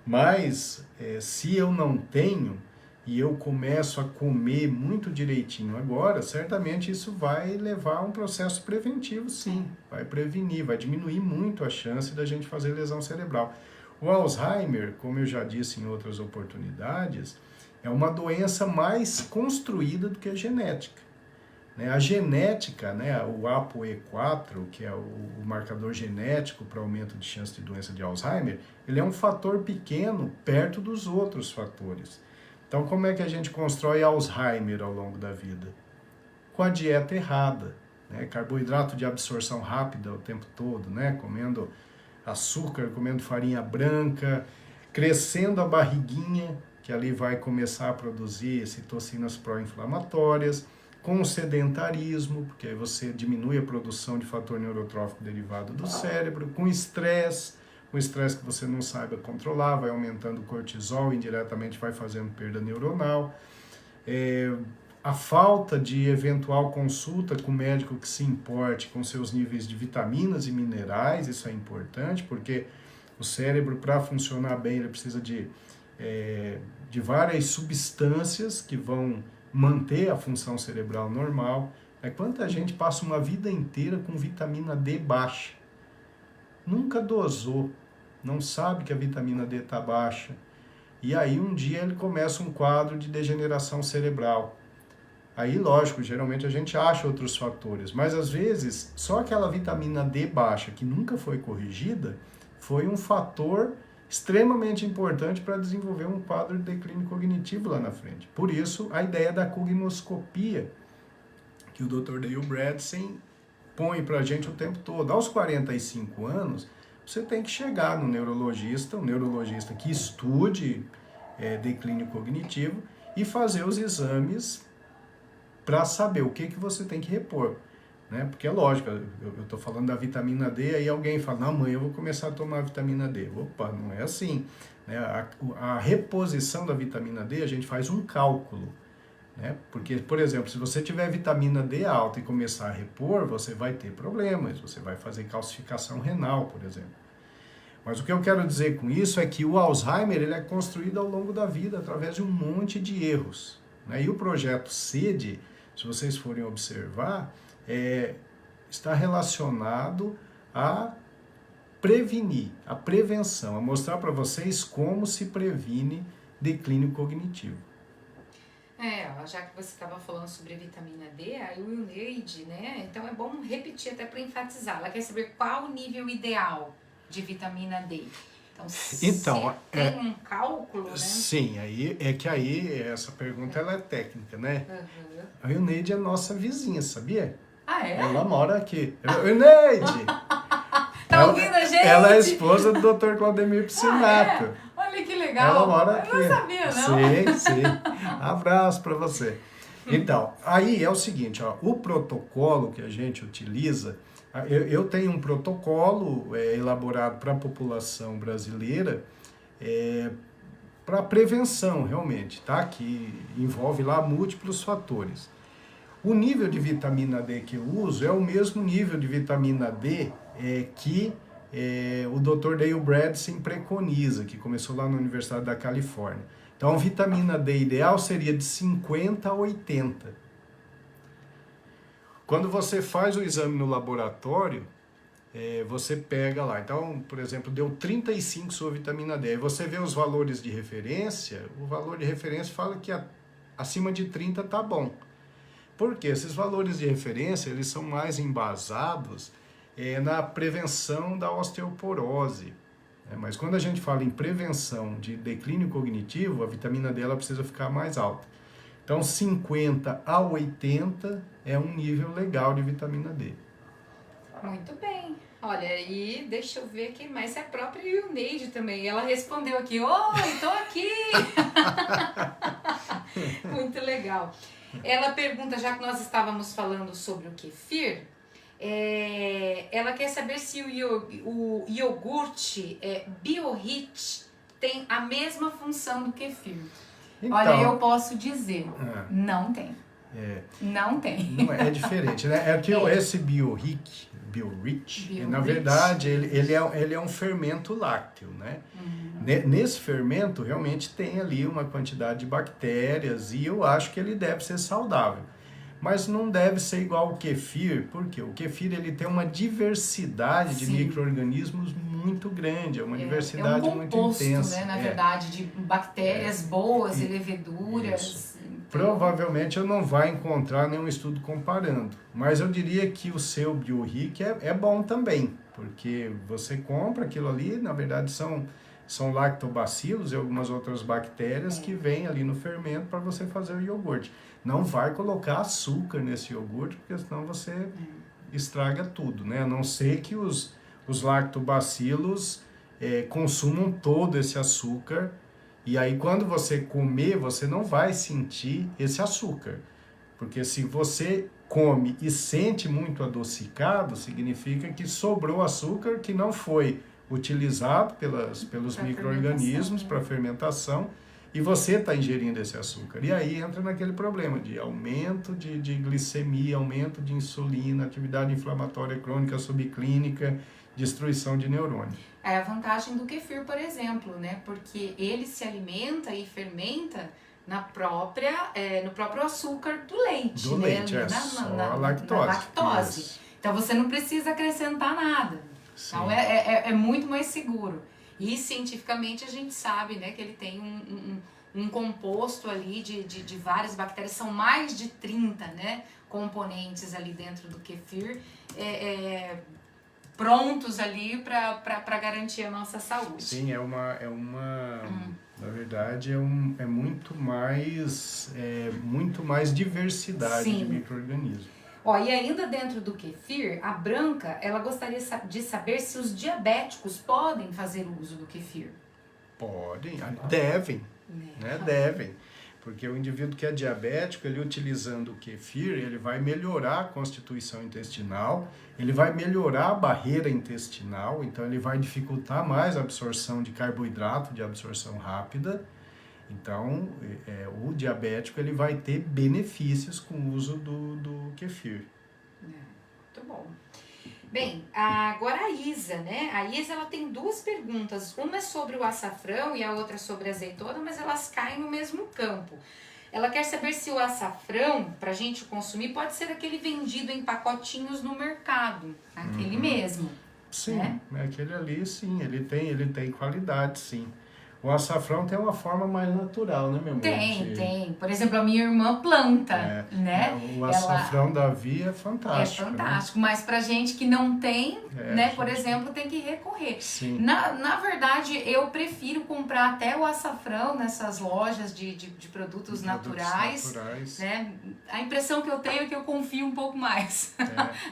Mas, se eu não tenho e eu começo a comer muito direitinho agora, certamente isso vai levar a um processo preventivo, sim. Vai prevenir, vai diminuir muito a chance da gente fazer lesão cerebral. O Alzheimer, como eu já disse em outras oportunidades, é uma doença mais construída do que a genética. A genética, o ApoE4, que é o marcador genético para aumento de chance de doença de Alzheimer, ele é um fator pequeno perto dos outros fatores. Então, como é que a gente constrói Alzheimer ao longo da vida? Com a dieta errada, carboidrato de absorção rápida o tempo todo, comendo açúcar, comendo farinha branca, crescendo a barriguinha, que ali vai começar a produzir citocinas pró-inflamatórias, com o sedentarismo, porque aí você diminui a produção de fator neurotrófico derivado do cérebro, com estresse, o estresse que você não saiba controlar, vai aumentando o cortisol, indiretamente vai fazendo perda neuronal. A falta de eventual consulta com o médico que se importe com seus níveis de vitaminas e minerais, isso é importante, porque o cérebro, para funcionar bem, ele precisa de várias substâncias que vão manter a função cerebral normal. Quanta gente passa uma vida inteira com vitamina D baixa? Nunca dosou, não sabe que a vitamina D está baixa. E aí um dia ele começa um quadro de degeneração cerebral. Aí, lógico, geralmente a gente acha outros fatores, mas às vezes só aquela vitamina D baixa que nunca foi corrigida foi um fator extremamente importante para desenvolver um quadro de declínio cognitivo lá na frente. Por isso, a ideia da cognoscopia, que o Dr. Dale Bredesen põe para a gente o tempo todo. Aos 45 anos, você tem que chegar no neurologista, um neurologista que estude declínio cognitivo e fazer os exames para saber o que você tem que repor. Porque é lógico, eu estou falando da vitamina D, aí alguém fala, não, amanhã eu vou começar a tomar vitamina D. Opa, não é assim. A reposição da vitamina D, a gente faz um cálculo. Porque, por exemplo, se você tiver vitamina D alta e começar a repor, você vai ter problemas, você vai fazer calcificação renal, por exemplo. Mas o que eu quero dizer com isso é que o Alzheimer ele é construído ao longo da vida, através de um monte de erros. E o projeto CED, se vocês forem observar, está relacionado a prevenir, a prevenção, a mostrar para vocês como se previne declínio cognitivo. Já que você estava falando sobre a vitamina D, a Wilneide, então é bom repetir até para enfatizar. Ela quer saber qual o nível ideal de vitamina D. Então tem um cálculo, Sim, aí essa pergunta ela é técnica, A Wilneide é nossa vizinha, sabia? Ah, é? Ela mora aqui. Wilneide! Tá ouvindo a gente? Ela é esposa do Dr. Claudemir Piscinato. Olha que legal. Ela mora aqui. Eu não sabia, não. Sim. Abraço para você. Então, aí é o seguinte, o protocolo que a gente utiliza, eu tenho um protocolo elaborado para a população brasileira para prevenção, realmente, tá? Que envolve lá múltiplos fatores. O nível de vitamina D que eu uso é o mesmo nível de vitamina D que o Dr. Dale Bredesen preconiza, que começou lá na Universidade da Califórnia. Então, a vitamina D ideal seria de 50 a 80. Quando você faz o exame no laboratório, você pega lá, então, por exemplo, deu 35 sua vitamina D, aí você vê os valores de referência, o valor de referência fala que acima de 30 tá bom. Por quê? Esses valores de referência, eles são mais embasados na prevenção da osteoporose. Mas quando a gente fala em prevenção de declínio cognitivo, a vitamina D ela precisa ficar mais alta. Então, 50 a 80 é um nível legal de vitamina D. Muito bem. Olha, aí deixa eu ver quem mais. É a própria Yuneide também. Ela respondeu aqui: oi, tô aqui! Muito legal. Ela pergunta, já que nós estávamos falando sobre o kefir, ela quer saber se o iogurte BioHit tem a mesma função do kefir. Então, olha, eu posso dizer, não tem. Não tem. Não é diferente, né? É que esse BioRich, na verdade, ele é um fermento lácteo, né? Nesse fermento, realmente tem ali uma quantidade de bactérias e eu acho que ele deve ser saudável. Mas não deve ser igual ao kefir, porque o kefir ele tem uma diversidade de micro-organismos muito grande, é uma diversidade muito intensa. Né, na verdade, de bactérias boas e leveduras. Isso. Provavelmente eu não vai encontrar nenhum estudo comparando, mas eu diria que o seu BioRich é bom também, porque você compra aquilo ali, na verdade são lactobacilos e algumas outras bactérias que vêm ali no fermento para você fazer o iogurte. Não vai colocar açúcar nesse iogurte, porque senão você estraga tudo, né? A não ser que os lactobacilos consumam todo esse açúcar. E aí, quando você comer, você não vai sentir esse açúcar. Porque se você come e sente muito adocicado, significa que sobrou açúcar que não foi utilizado pelos micro-organismos para fermentação e você está ingerindo esse açúcar. E aí entra naquele problema de aumento de glicemia, aumento de insulina, atividade inflamatória crônica subclínica, destruição de neurônio. É a vantagem do kefir, por exemplo, né? Porque ele se alimenta e fermenta no próprio açúcar do leite. Do leite, na lactose. Isso. Então você não precisa acrescentar nada. Sim. Então é muito mais seguro. E cientificamente a gente sabe, né, que ele tem um composto ali de várias bactérias, são mais de 30, né, componentes ali dentro do kefir. Prontos ali para garantir a nossa saúde. Sim, na verdade é muito mais diversidade de micro-organismos. E ainda dentro do kefir, a Branca, ela gostaria de saber se os diabéticos podem fazer uso do kefir. Podem, devem, né? Devem. Porque o indivíduo que é diabético, ele utilizando o kefir, ele vai melhorar a constituição intestinal, ele vai melhorar a barreira intestinal, então ele vai dificultar mais a absorção de carboidrato, de absorção rápida. Então, o diabético ele vai ter benefícios com o uso do kefir. Muito bom. Bem, agora a Isa, né? A Isa, ela tem duas perguntas. Uma é sobre o açafrão e a outra sobre a azeitona, mas elas caem no mesmo campo. Ela quer saber se o açafrão, pra gente consumir, pode ser aquele vendido em pacotinhos no mercado. Aquele mesmo. Sim, né? Aquele ali, sim. Ele tem qualidade, sim. O açafrão tem uma forma mais natural, né, meu amor? Tem. Por exemplo, a minha irmã planta, né? O açafrão da Via é fantástico. É fantástico, né? Mas pra gente que não tem, né, por exemplo, tem que recorrer. Sim. Na verdade, eu prefiro comprar até o açafrão nessas lojas de produtos naturais, né? A impressão que eu tenho é que eu confio um pouco mais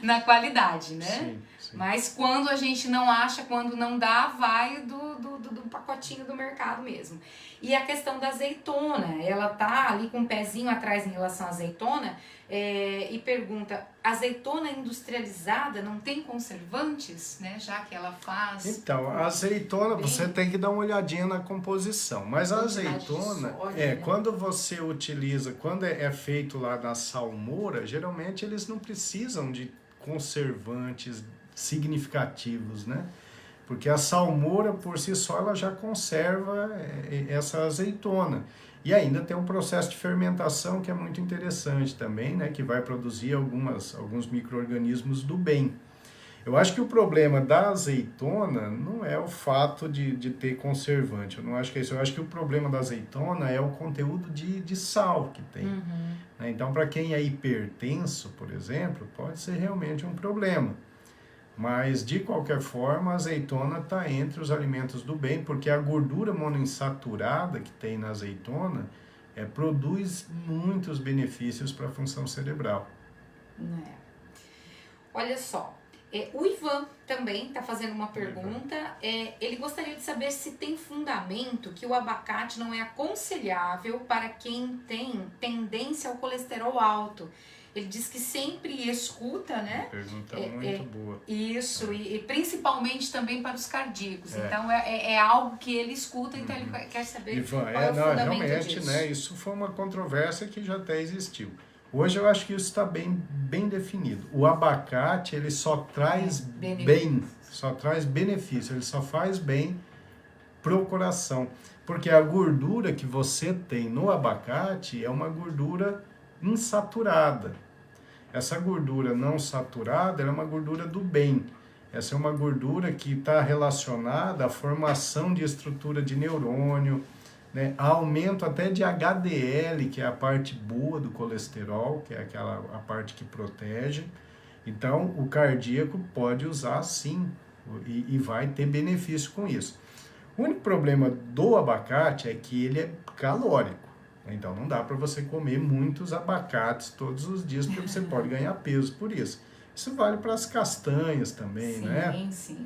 na qualidade, né? Sim. Mas quando a gente não acha, quando não dá, vai do pacotinho do mercado. mercado mesmo. E a questão da azeitona, ela tá ali com um pezinho atrás em relação à azeitona, e pergunta, azeitona industrializada não tem conservantes, né? Já que ela faz... Então, a azeitona, bem, você tem que dar uma olhadinha na composição. Mas a quantidade de azeitona, sódio, né? quando você utiliza, quando é feito lá na salmoura, geralmente eles não precisam de conservantes significativos, né? Porque a salmoura, por si só, ela já conserva essa azeitona. E ainda tem um processo de fermentação que é muito interessante também, né? Que vai produzir alguns micro-organismos do bem. Eu acho que o problema da azeitona não é o fato de ter conservante. Eu não acho que é isso. Eu acho que o problema da azeitona é o conteúdo de sal que tem. Uhum. Né? Então, para quem é hipertenso, por exemplo, pode ser realmente um problema. Mas, de qualquer forma, a azeitona está entre os alimentos do bem, porque a gordura monoinsaturada que tem na azeitona produz muitos benefícios para a função cerebral. Olha só, o Ivan também está fazendo uma pergunta. Ele gostaria de saber se tem fundamento que o abacate não é aconselhável para quem tem tendência ao colesterol alto. Ele diz que sempre escuta, né? Pergunta muito boa. Isso, e principalmente também para os cardíacos. Então, é algo que ele escuta, então ele quer saber Ivan, qual é o fundamento realmente, disso. né, isso foi uma controvérsia que já até existiu. Hoje eu acho que isso está bem definido. O abacate, ele só traz só traz benefício, ele só faz bem pro coração. Porque a gordura que você tem no abacate é uma gordura insaturada. Essa gordura não saturada é uma gordura do bem. Essa é uma gordura que está relacionada à formação de estrutura de neurônio, né, aumento até de HDL, que é a parte boa do colesterol, que é a parte que protege. Então, o cardíaco pode usar sim e vai ter benefício com isso. O único problema do abacate é que ele é calórico. Então, não dá para você comer muitos abacates todos os dias, porque você pode ganhar peso por isso. Isso vale para as castanhas também, né? Sim.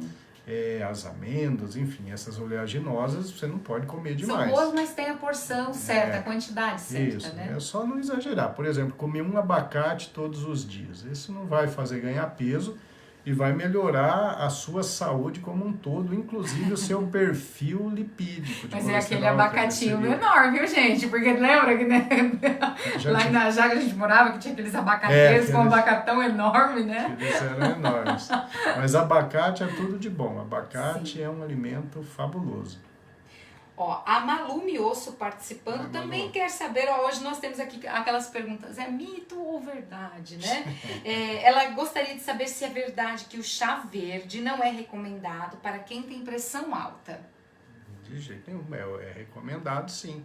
As amêndoas, enfim, essas oleaginosas, você não pode comer demais. São boas, mas tem a porção certa, a quantidade certa, isso, né? É só não exagerar. Por exemplo, comer um abacate todos os dias. Isso não vai fazer ganhar peso e vai melhorar a sua saúde como um todo, inclusive o seu perfil lipídico. Mas é aquele abacatinho menor, viu, gente? Porque lembra que, né? Lá em Najá que a gente morava, que tinha aqueles abacateiros com um abacatão enorme, né? Eles eram enormes. Mas abacate é tudo de bom. Abacate é um alimento fabuloso. Ó, a Malu Miosso participando também quer saber, hoje nós temos aqui aquelas perguntas, é mito ou verdade, né? Ela gostaria de saber se é verdade que o chá verde não é recomendado para quem tem pressão alta. De jeito nenhum, é recomendado sim.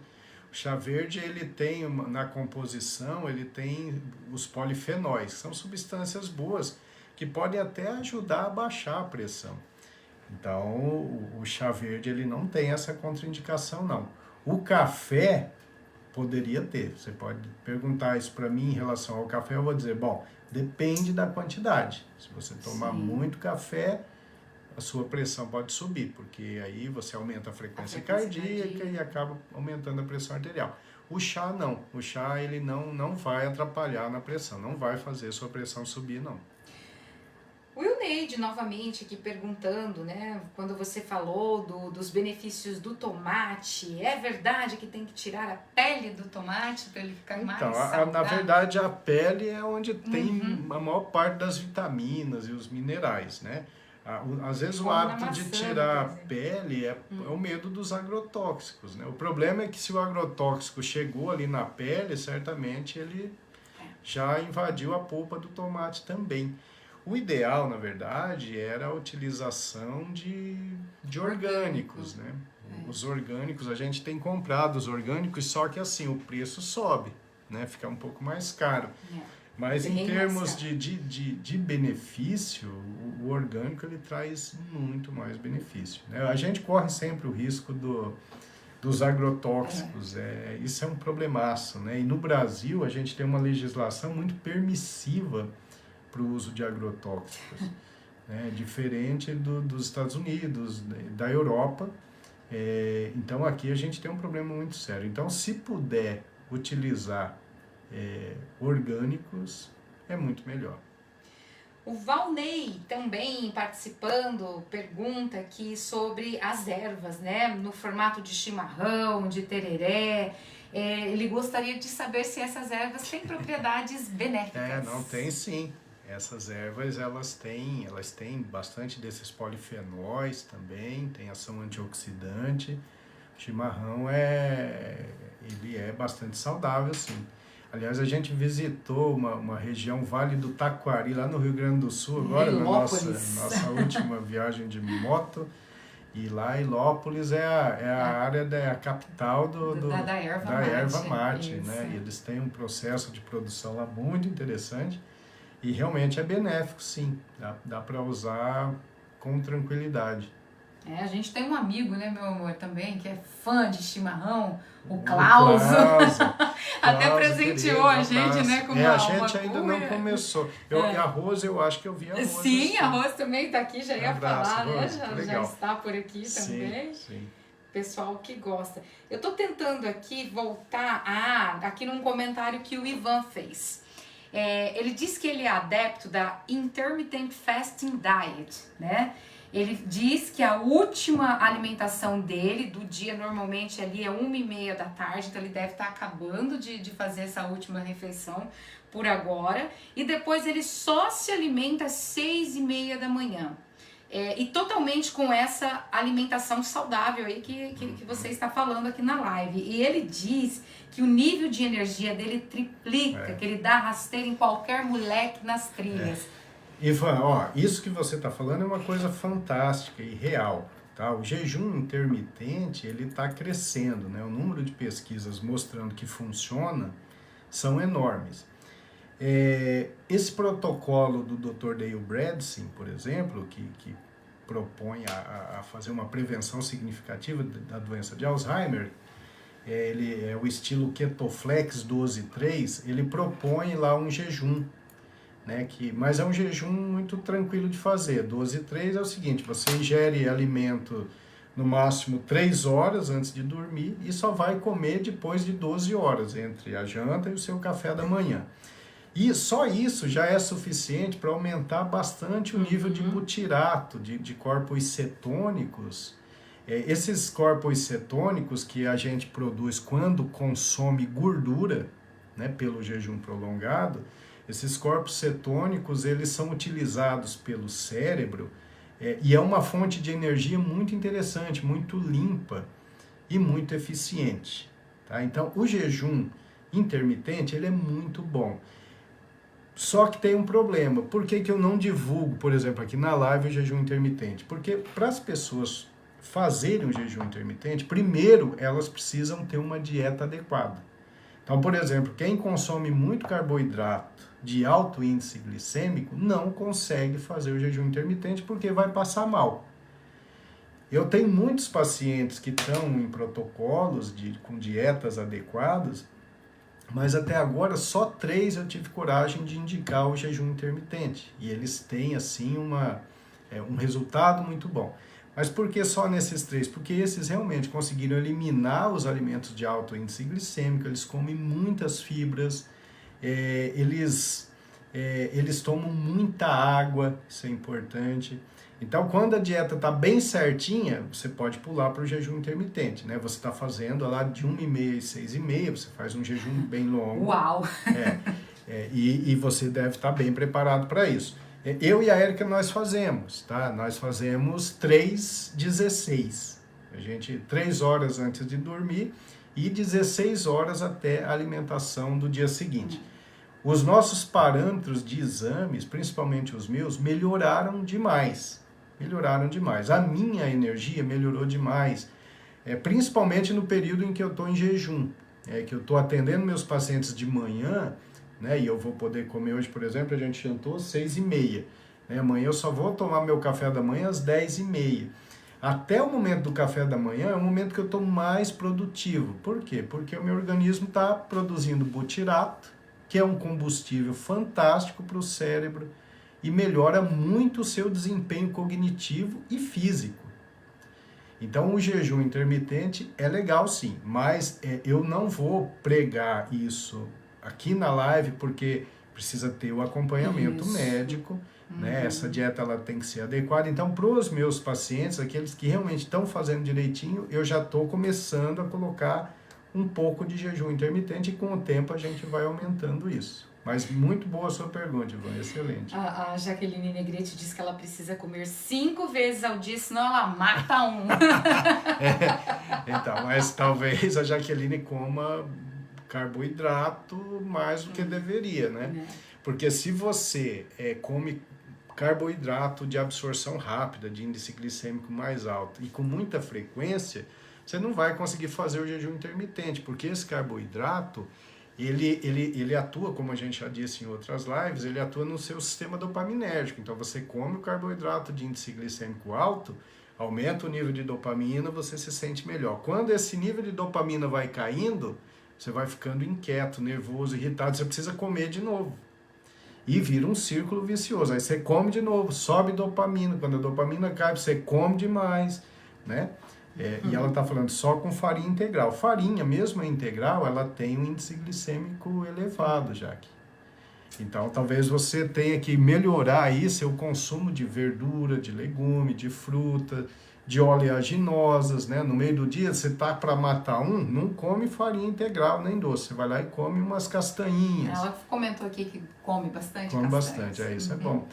O chá verde, ele tem, na composição, ele tem os polifenóis, que são substâncias boas, que podem até ajudar a baixar a pressão. Então, o chá verde, ele não tem essa contraindicação, não. O café poderia ter. Você pode perguntar isso para mim em relação ao café, eu vou dizer, bom, depende da quantidade. Se você tomar muito café, a sua pressão pode subir, porque aí você aumenta a frequência cardíaca e acaba aumentando a pressão arterial. O chá não. O chá, ele não vai atrapalhar na pressão, não vai fazer a sua pressão subir, não. O Wilneide, novamente, aqui perguntando, né, quando você falou dos benefícios do tomate, é verdade que tem que tirar a pele do tomate para ele ficar mais saudável? Na verdade, a pele é onde tem a maior parte das vitaminas e os minerais, né? Às vezes o hábito de tirar a pele é o medo dos agrotóxicos, né? O problema é que se o agrotóxico chegou ali na pele, certamente ele já invadiu a polpa do tomate também. O ideal, na verdade, era a utilização de orgânicos, né? Os orgânicos, a gente tem comprado os orgânicos, só que assim, o preço sobe, né? Fica um pouco mais caro. Mas em termos de benefício, o orgânico ele traz muito mais benefício, né? A gente corre sempre o risco dos agrotóxicos, isso é um problemaço, né? E no Brasil a gente tem uma legislação muito permissiva para o uso de agrotóxicos, né? Diferente dos Estados Unidos, da Europa, Então aqui a gente tem um problema muito sério. Então se puder utilizar orgânicos, é muito melhor. O Valnei também participando, pergunta aqui sobre as ervas, né? No formato de chimarrão, de tereré. Ele gostaria de saber se essas ervas têm propriedades benéficas. Não, tem sim. Essas ervas, elas têm bastante desses polifenóis também, tem ação antioxidante. O chimarrão ele é bastante saudável, sim. Aliás, a gente visitou uma região, Vale do Taquari, lá no Rio Grande do Sul, agora na nossa última viagem de moto. E lá, Ilópolis é a área a capital da erva mate, né? E eles têm um processo de produção lá muito interessante e realmente é benéfico, sim. Dá para usar com tranquilidade. A gente tem um amigo, né, meu amor, também, que é fã de chimarrão, o Klaus. Até presenteou a gente, né, com a gente ainda não começou. Arroz, eu acho que eu vi arroz. Sim, arroz também tá aqui, já ia falar, né? Já está por aqui também. Sim. Pessoal que gosta. Eu tô tentando aqui voltar aqui num comentário que o Ivan fez. Ele disse que ele é adepto da Intermittent Fasting Diet, né? Ele diz que a última alimentação dele do dia normalmente ali é 1h30 da tarde, então ele deve estar acabando de fazer essa última refeição por agora. E depois ele só se alimenta às 6h30 da manhã. E totalmente com essa alimentação saudável aí que você está falando aqui na live. E ele diz que o nível de energia dele triplica, que ele dá rasteira em qualquer moleque nas trilhas. Ivan, isso que você está falando é uma coisa fantástica e real. Tá? O jejum intermitente ele está crescendo, né? O número de pesquisas mostrando que funciona são enormes. Esse protocolo do Dr. Dale Bredesen, por exemplo, que propõe a fazer uma prevenção significativa da doença de Alzheimer, ele é o estilo Ketoflex 12-3, ele propõe lá um jejum, né, mas é um jejum muito tranquilo de fazer. 12-3 é o seguinte, você ingere alimento no máximo 3 horas antes de dormir e só vai comer depois de 12 horas, entre a janta e o seu café da manhã. E só isso já é suficiente para aumentar bastante o nível de butirato, de corpos cetônicos. Esses corpos cetônicos que a gente produz quando consome gordura, né, pelo jejum prolongado, esses corpos cetônicos eles são utilizados pelo cérebro e é uma fonte de energia muito interessante, muito limpa e muito eficiente. Tá? Então, o jejum intermitente ele é muito bom. Só que tem um problema. Por que eu não divulgo, por exemplo, aqui na live o jejum intermitente? Porque para as pessoas fazerem o jejum intermitente, primeiro elas precisam ter uma dieta adequada. Então, por exemplo, quem consome muito carboidrato de alto índice glicêmico não consegue fazer o jejum intermitente porque vai passar mal. Eu tenho muitos pacientes que estão em protocolos com dietas adequadas, mas até agora só 3 eu tive coragem de indicar o jejum intermitente. E eles têm, assim, um resultado muito bom. Mas por que só nesses 3? Porque esses realmente conseguiram eliminar os alimentos de alto índice glicêmico, eles comem muitas fibras, eles tomam muita água, isso é importante. Então, quando a dieta está bem certinha, você pode pular para o jejum intermitente, né? Você está fazendo lá de 1h30 às 6h30, você faz um jejum bem longo. Uau! E você deve estar bem preparado para isso. Eu e a Érica, nós fazemos, tá? Nós fazemos 3-16. 3 horas antes de dormir e 16 horas até a alimentação do dia seguinte. Os nossos parâmetros de exames, principalmente os meus, melhoraram demais. A minha energia melhorou demais, principalmente no período em que eu estou em jejum, que eu estou atendendo meus pacientes de manhã, né, e eu vou poder comer hoje, por exemplo, a gente jantou às 6h30. Né, amanhã eu só vou tomar meu café da manhã às 10h30. Até o momento do café da manhã é o momento que eu estou mais produtivo. Por quê? Porque o meu organismo está produzindo butirato, que é um combustível fantástico para o cérebro e melhora muito o seu desempenho cognitivo e físico. Então, o jejum intermitente é legal sim, mas eu não vou pregar isso aqui na live, porque precisa ter o acompanhamento médico, né? Essa dieta ela tem que ser adequada. Então, para os meus pacientes, aqueles que realmente estão fazendo direitinho, eu já estou começando a colocar um pouco de jejum intermitente e com o tempo a gente vai aumentando isso. Mas muito boa a sua pergunta, Ivan, excelente. A Jaqueline Negrete diz que ela precisa comer 5 vezes ao dia, senão ela mata um. Então, mas talvez a Jaqueline coma carboidrato mais do que deveria, né? Porque se você come carboidrato de absorção rápida, de índice glicêmico mais alto e com muita frequência, você não vai conseguir fazer o jejum intermitente, porque esse carboidrato, ele atua, como a gente já disse em outras lives, ele atua no seu sistema dopaminérgico. Então, você come o carboidrato de índice glicêmico alto, aumenta o nível de dopamina, você se sente melhor. Quando esse nível de dopamina vai caindo, você vai ficando inquieto, nervoso, irritado, você precisa comer de novo. E vira um círculo vicioso. Aí você come de novo, sobe dopamina. Quando a dopamina cai, você come demais, né? E ela está falando só com farinha integral. Farinha, mesmo a integral, ela tem um índice glicêmico elevado, Jaque. Então, talvez você tenha que melhorar aí seu consumo de verdura, de legume, de fruta, de oleaginosas, né? No meio do dia, você tá para matar não come farinha integral nem doce. Você vai lá e come umas castanhinhas. Ela comentou aqui que come bastante Come castanhas. bastante, isso é bom.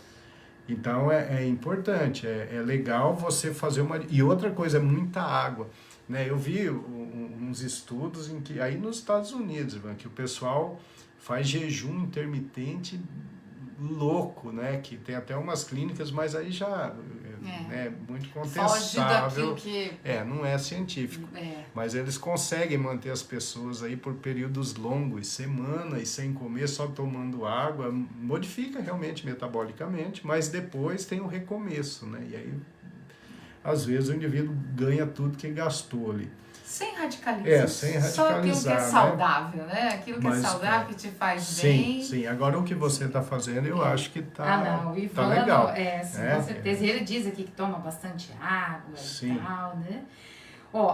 Então, é importante, é legal você fazer uma... E outra coisa, muita água. Né? Eu vi uns estudos em que, aí nos Estados Unidos, Ivan, que o pessoal faz jejum intermitente louco, né? Que tem até umas clínicas, mas aí já é muito contestável. Que... não é científico. Mas eles conseguem manter as pessoas aí por períodos longos, semanas, sem comer, só tomando água. Modifica realmente metabolicamente, mas depois tem o recomeço, né? E aí, às vezes, o indivíduo ganha tudo que gastou ali. Sem radicalizar. Sem radicalizar. Só aquilo que é saudável, né? Aquilo que é saudável, que te faz bem. Sim. Agora o que você está fazendo, eu acho que tá, o Ivano, tá legal. Com certeza. E ele diz aqui que toma bastante água e tal, né?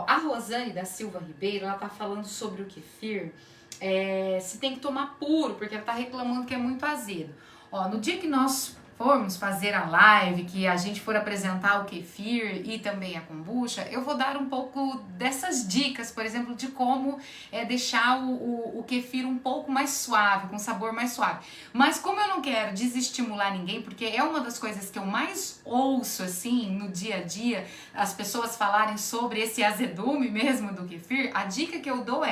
A Rosane da Silva Ribeiro, ela tá falando sobre o kefir. Se tem que tomar puro, porque ela tá reclamando que é muito azedo. No dia que nós formos fazer a live, que a gente for apresentar o kefir e também a kombucha, eu vou dar um pouco dessas dicas, por exemplo, de como deixar o kefir um pouco mais suave, com sabor mais suave. Mas como eu não quero desestimular ninguém, porque é uma das coisas que eu mais ouço, assim, no dia a dia, as pessoas falarem sobre esse azedume mesmo do kefir, a dica que eu dou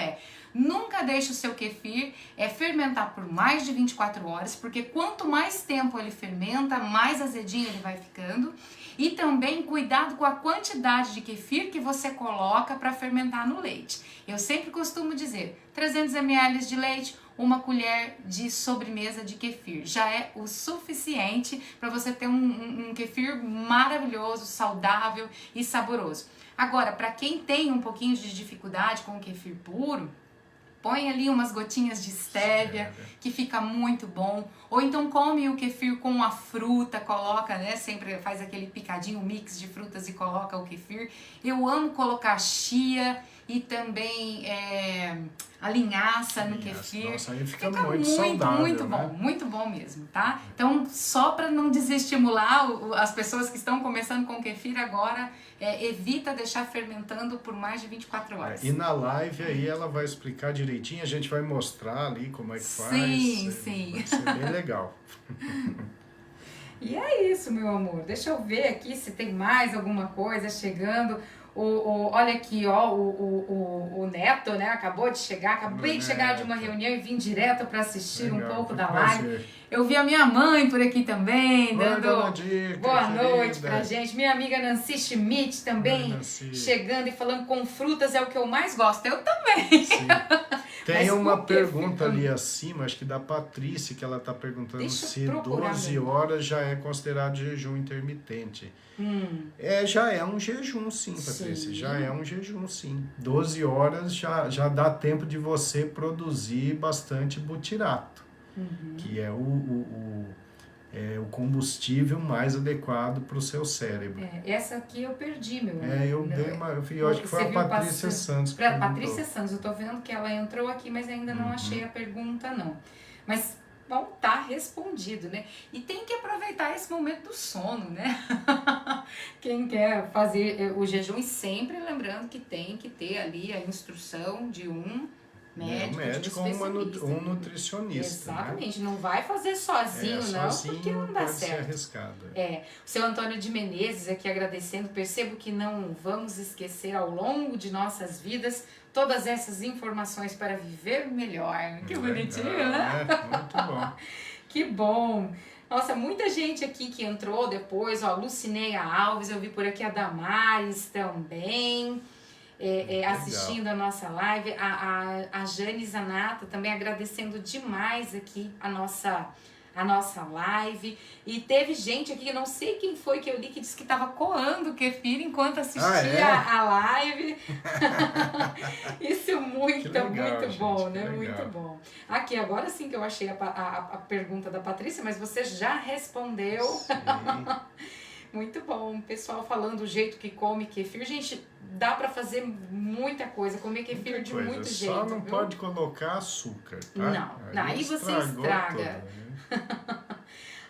nunca deixe o seu kefir fermentar por mais de 24 horas, porque quanto mais tempo ele fermenta, mais azedinho ele vai ficando. E também cuidado com a quantidade de kefir que você coloca para fermentar no leite. Eu sempre costumo dizer, 300 ml de leite, 1 colher de sobremesa de kefir. Já é o suficiente para você ter um kefir maravilhoso, saudável e saboroso. Agora, para quem tem um pouquinho de dificuldade com o kefir puro, põe ali umas gotinhas de stevia, que fica muito bom. Ou então come o kefir com a fruta, coloca, né? Sempre faz aquele picadinho, um mix de frutas e coloca o kefir. Eu amo colocar chia e também a linhaça no kefir. Nossa, aí fica muito saudável, muito bom, né? Muito bom mesmo, tá? Então, só para não desestimular as pessoas que estão começando com kefir agora, evita deixar fermentando por mais de 24 horas. E na live aí ela vai explicar direitinho, a gente vai mostrar ali como é que faz. Sim. Vai ser bem legal. E é isso, meu amor. Deixa eu ver aqui se tem mais alguma coisa chegando. Olha aqui, o Neto, né? Acabou de chegar. Acabei de chegar de uma reunião e vim direto para assistir um pouco da live. Eu vi a minha mãe por aqui também, dando boa noite pra gente. Minha amiga Nancy Schmidt também chegando e falando com frutas é o que eu mais gosto. Eu também. Sim. Tem uma pergunta ali acima, acho que da Patrícia, que ela está perguntando se 12 horas já é considerado jejum intermitente. Já é um jejum, sim, Patrícia. Já é um jejum, sim. 12 horas já dá tempo de você produzir bastante butirato, que é o combustível mais adequado para o seu cérebro. Essa aqui eu perdi, meu. Eu acho que foi a Patrícia Santos que perguntou. Patrícia Santos, eu tô vendo que ela entrou aqui, mas ainda não achei a pergunta, não. Mas, bom, tá respondido, né? E tem que aproveitar esse momento do sono, né? Quem quer fazer o jejum, e sempre lembrando que tem que ter ali a instrução de um médico, ou um nutricionista. Exatamente, né? Não vai fazer sozinho, não, porque não dá certo. Ser arriscado. O seu Antônio de Menezes aqui agradecendo. Percebo que não vamos esquecer ao longo de nossas vidas todas essas informações para viver melhor. Que bonitinho, né? Muito bom. Que bom. Nossa, muita gente aqui que entrou depois, ó, Lucineia Alves, eu vi por aqui a Damares também. Assistindo a nossa live, a Jane Zanata também agradecendo demais aqui a nossa live. E teve gente aqui, eu não sei quem foi que eu li, que disse que estava coando o kefir enquanto assistia a live. Isso muito bom, né? Muito bom. Aqui, agora sim que eu achei a pergunta da Patrícia, mas você já respondeu. Muito bom, pessoal falando o jeito que come kefir. Gente, dá pra fazer muita coisa, comer kefir de muito jeito. Só não pode colocar açúcar, tá? Não, aí você estraga.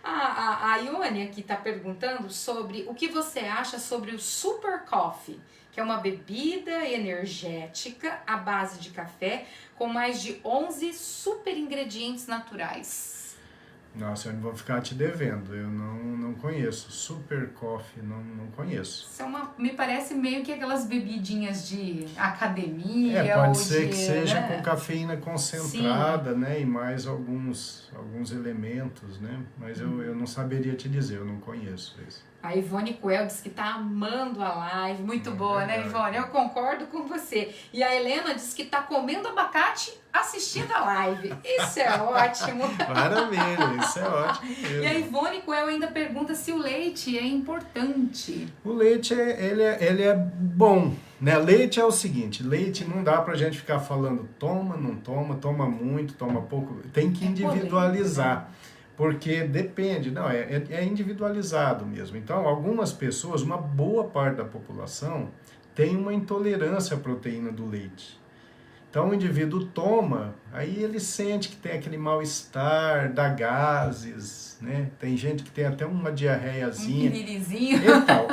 A Ione aqui tá perguntando sobre o que você acha sobre o Super Coffee, que é uma bebida energética à base de café com mais de 11 super ingredientes naturais. Nossa, eu não vou ficar te devendo, eu não conheço. Super Coffee, não conheço. Me parece meio que aquelas bebidinhas de academia. Pode ser que seja com cafeína concentrada, né? E mais alguns elementos, né? Mas eu não saberia te dizer, eu não conheço isso. A Ivone Coel diz que tá amando a live, muito boa, né, Ivone? Eu concordo com você. E a Helena diz que tá comendo abacate assistindo a live. Isso é ótimo. Maravilha, isso é ótimo mesmo. E a Ivone Coel ainda pergunta se o leite é importante. O leite, ele é bom, né? Leite é o seguinte, leite não dá pra gente ficar falando toma, não toma, toma muito, toma pouco. Tem que individualizar. Polêmico, né? Porque depende, é individualizado mesmo. Então, algumas pessoas, uma boa parte da população, tem uma intolerância à proteína do leite. Então, o indivíduo toma, aí ele sente que tem aquele mal-estar, dá gases, né? Tem gente que tem até uma diarreiazinha. Um piririzinho. Então,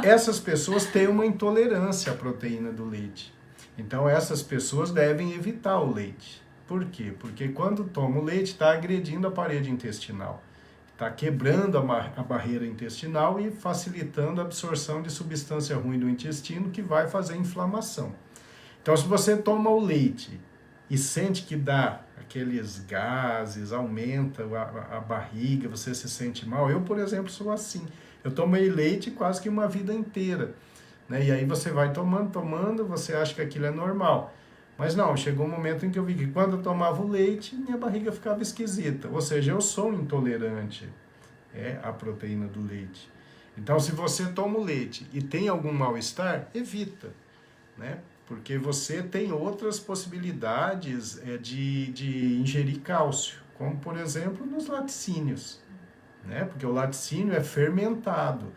essas pessoas têm uma intolerância à proteína do leite. Então, essas pessoas devem evitar o leite. Por quê? Porque quando toma o leite, está agredindo a parede intestinal. Está quebrando a barreira intestinal e facilitando a absorção de substância ruim do intestino, que vai fazer inflamação. Então, se você toma o leite e sente que dá aqueles gases, aumenta a barriga, você se sente mal. Eu, por exemplo, sou assim. Eu tomei leite quase que uma vida inteira, né? E aí você vai tomando, você acha que aquilo é normal. Mas não, chegou um momento em que eu vi que quando eu tomava o leite, minha barriga ficava esquisita. Ou seja, eu sou intolerante à proteína do leite. Então, se você toma o leite e tem algum mal-estar, evita, né? Porque você tem outras possibilidades de ingerir cálcio, como, por exemplo, nos laticínios, né? Porque o laticínio é fermentado.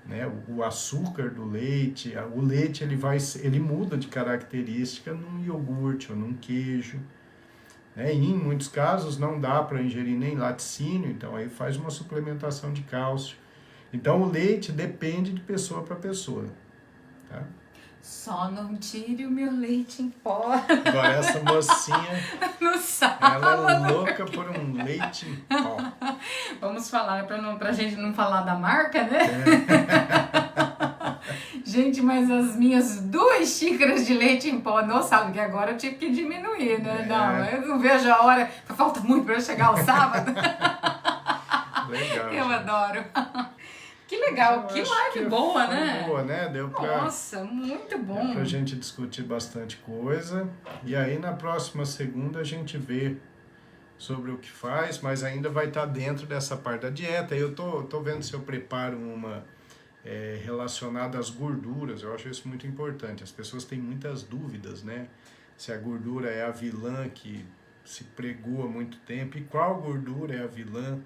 Né, o açúcar do leite, o leite ele muda de característica num iogurte ou num queijo, né, e em muitos casos não dá para ingerir nem laticínio, então aí faz uma suplementação de cálcio. Então o leite depende de pessoa para pessoa, tá? Só não tire o meu leite em pó. Agora essa mocinha, no sábado, ela é louca por um leite em pó. Vamos falar, pra gente não falar da marca, né? Gente, mas as minhas 2 xícaras de leite em pó, não sabe que agora eu tive que diminuir, né? Não, eu não vejo a hora, falta muito pra eu chegar ao sábado. Legal. Eu adoro. Que legal, que live boa, né? Boa, né? Deu pra, nossa, muito bom. Deu pra gente discutir bastante coisa. E aí na próxima segunda a gente vê sobre o que faz, mas ainda vai estar dentro dessa parte da dieta. Eu tô vendo se eu preparo uma relacionada às gorduras. Eu acho isso muito importante. As pessoas têm muitas dúvidas, né? Se a gordura é a vilã que se pregou há muito tempo e qual gordura é a vilã.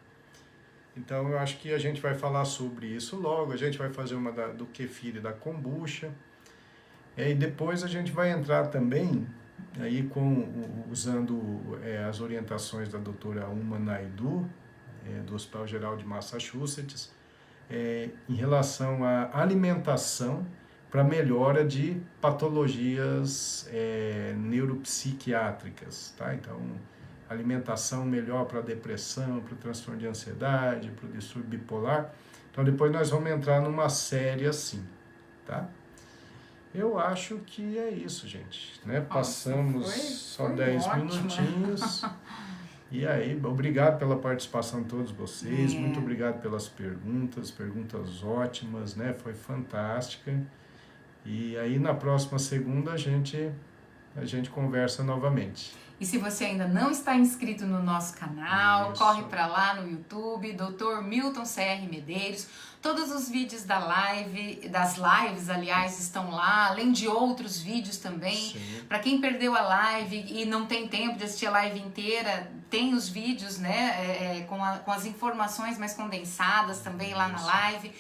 Então eu acho que a gente vai falar sobre isso logo, a gente vai fazer uma do kefir e da kombucha. E depois a gente vai entrar também aí usando as orientações da doutora Uma Naidu, do Hospital Geral de Massachusetts, em relação à alimentação para melhora de patologias neuropsiquiátricas, tá? Então, alimentação melhor para depressão, para o transtorno de ansiedade, para o distúrbio bipolar. Então, depois nós vamos entrar numa série assim, tá? Eu acho que é isso, gente, né? Passamos só 10 minutinhos. E aí, obrigado pela participação de todos vocês, muito obrigado pelas perguntas ótimas, né? Foi fantástica. E aí na próxima segunda a gente conversa novamente. E se você ainda não está inscrito no nosso canal, corre para lá no YouTube, Dr. Milton C.R. Medeiros. Todos os vídeos das lives, aliás, estão lá, além de outros vídeos também. Para quem perdeu a live e não tem tempo de assistir a live inteira, tem os vídeos, né, com as informações mais condensadas também lá na live.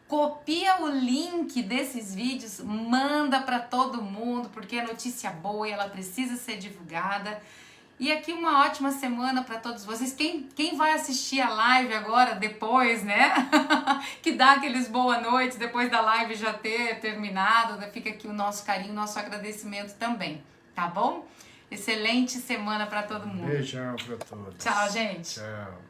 Copia o link desses vídeos, manda para todo mundo, porque é notícia boa e ela precisa ser divulgada. E aqui uma ótima semana para todos vocês. Quem vai assistir a live agora, depois, né? Que dá aqueles boa noites depois da live já ter terminado. Fica aqui o nosso carinho, o nosso agradecimento também, tá bom? Excelente semana para todo mundo. Beijão para todos. Tchau, gente. Tchau.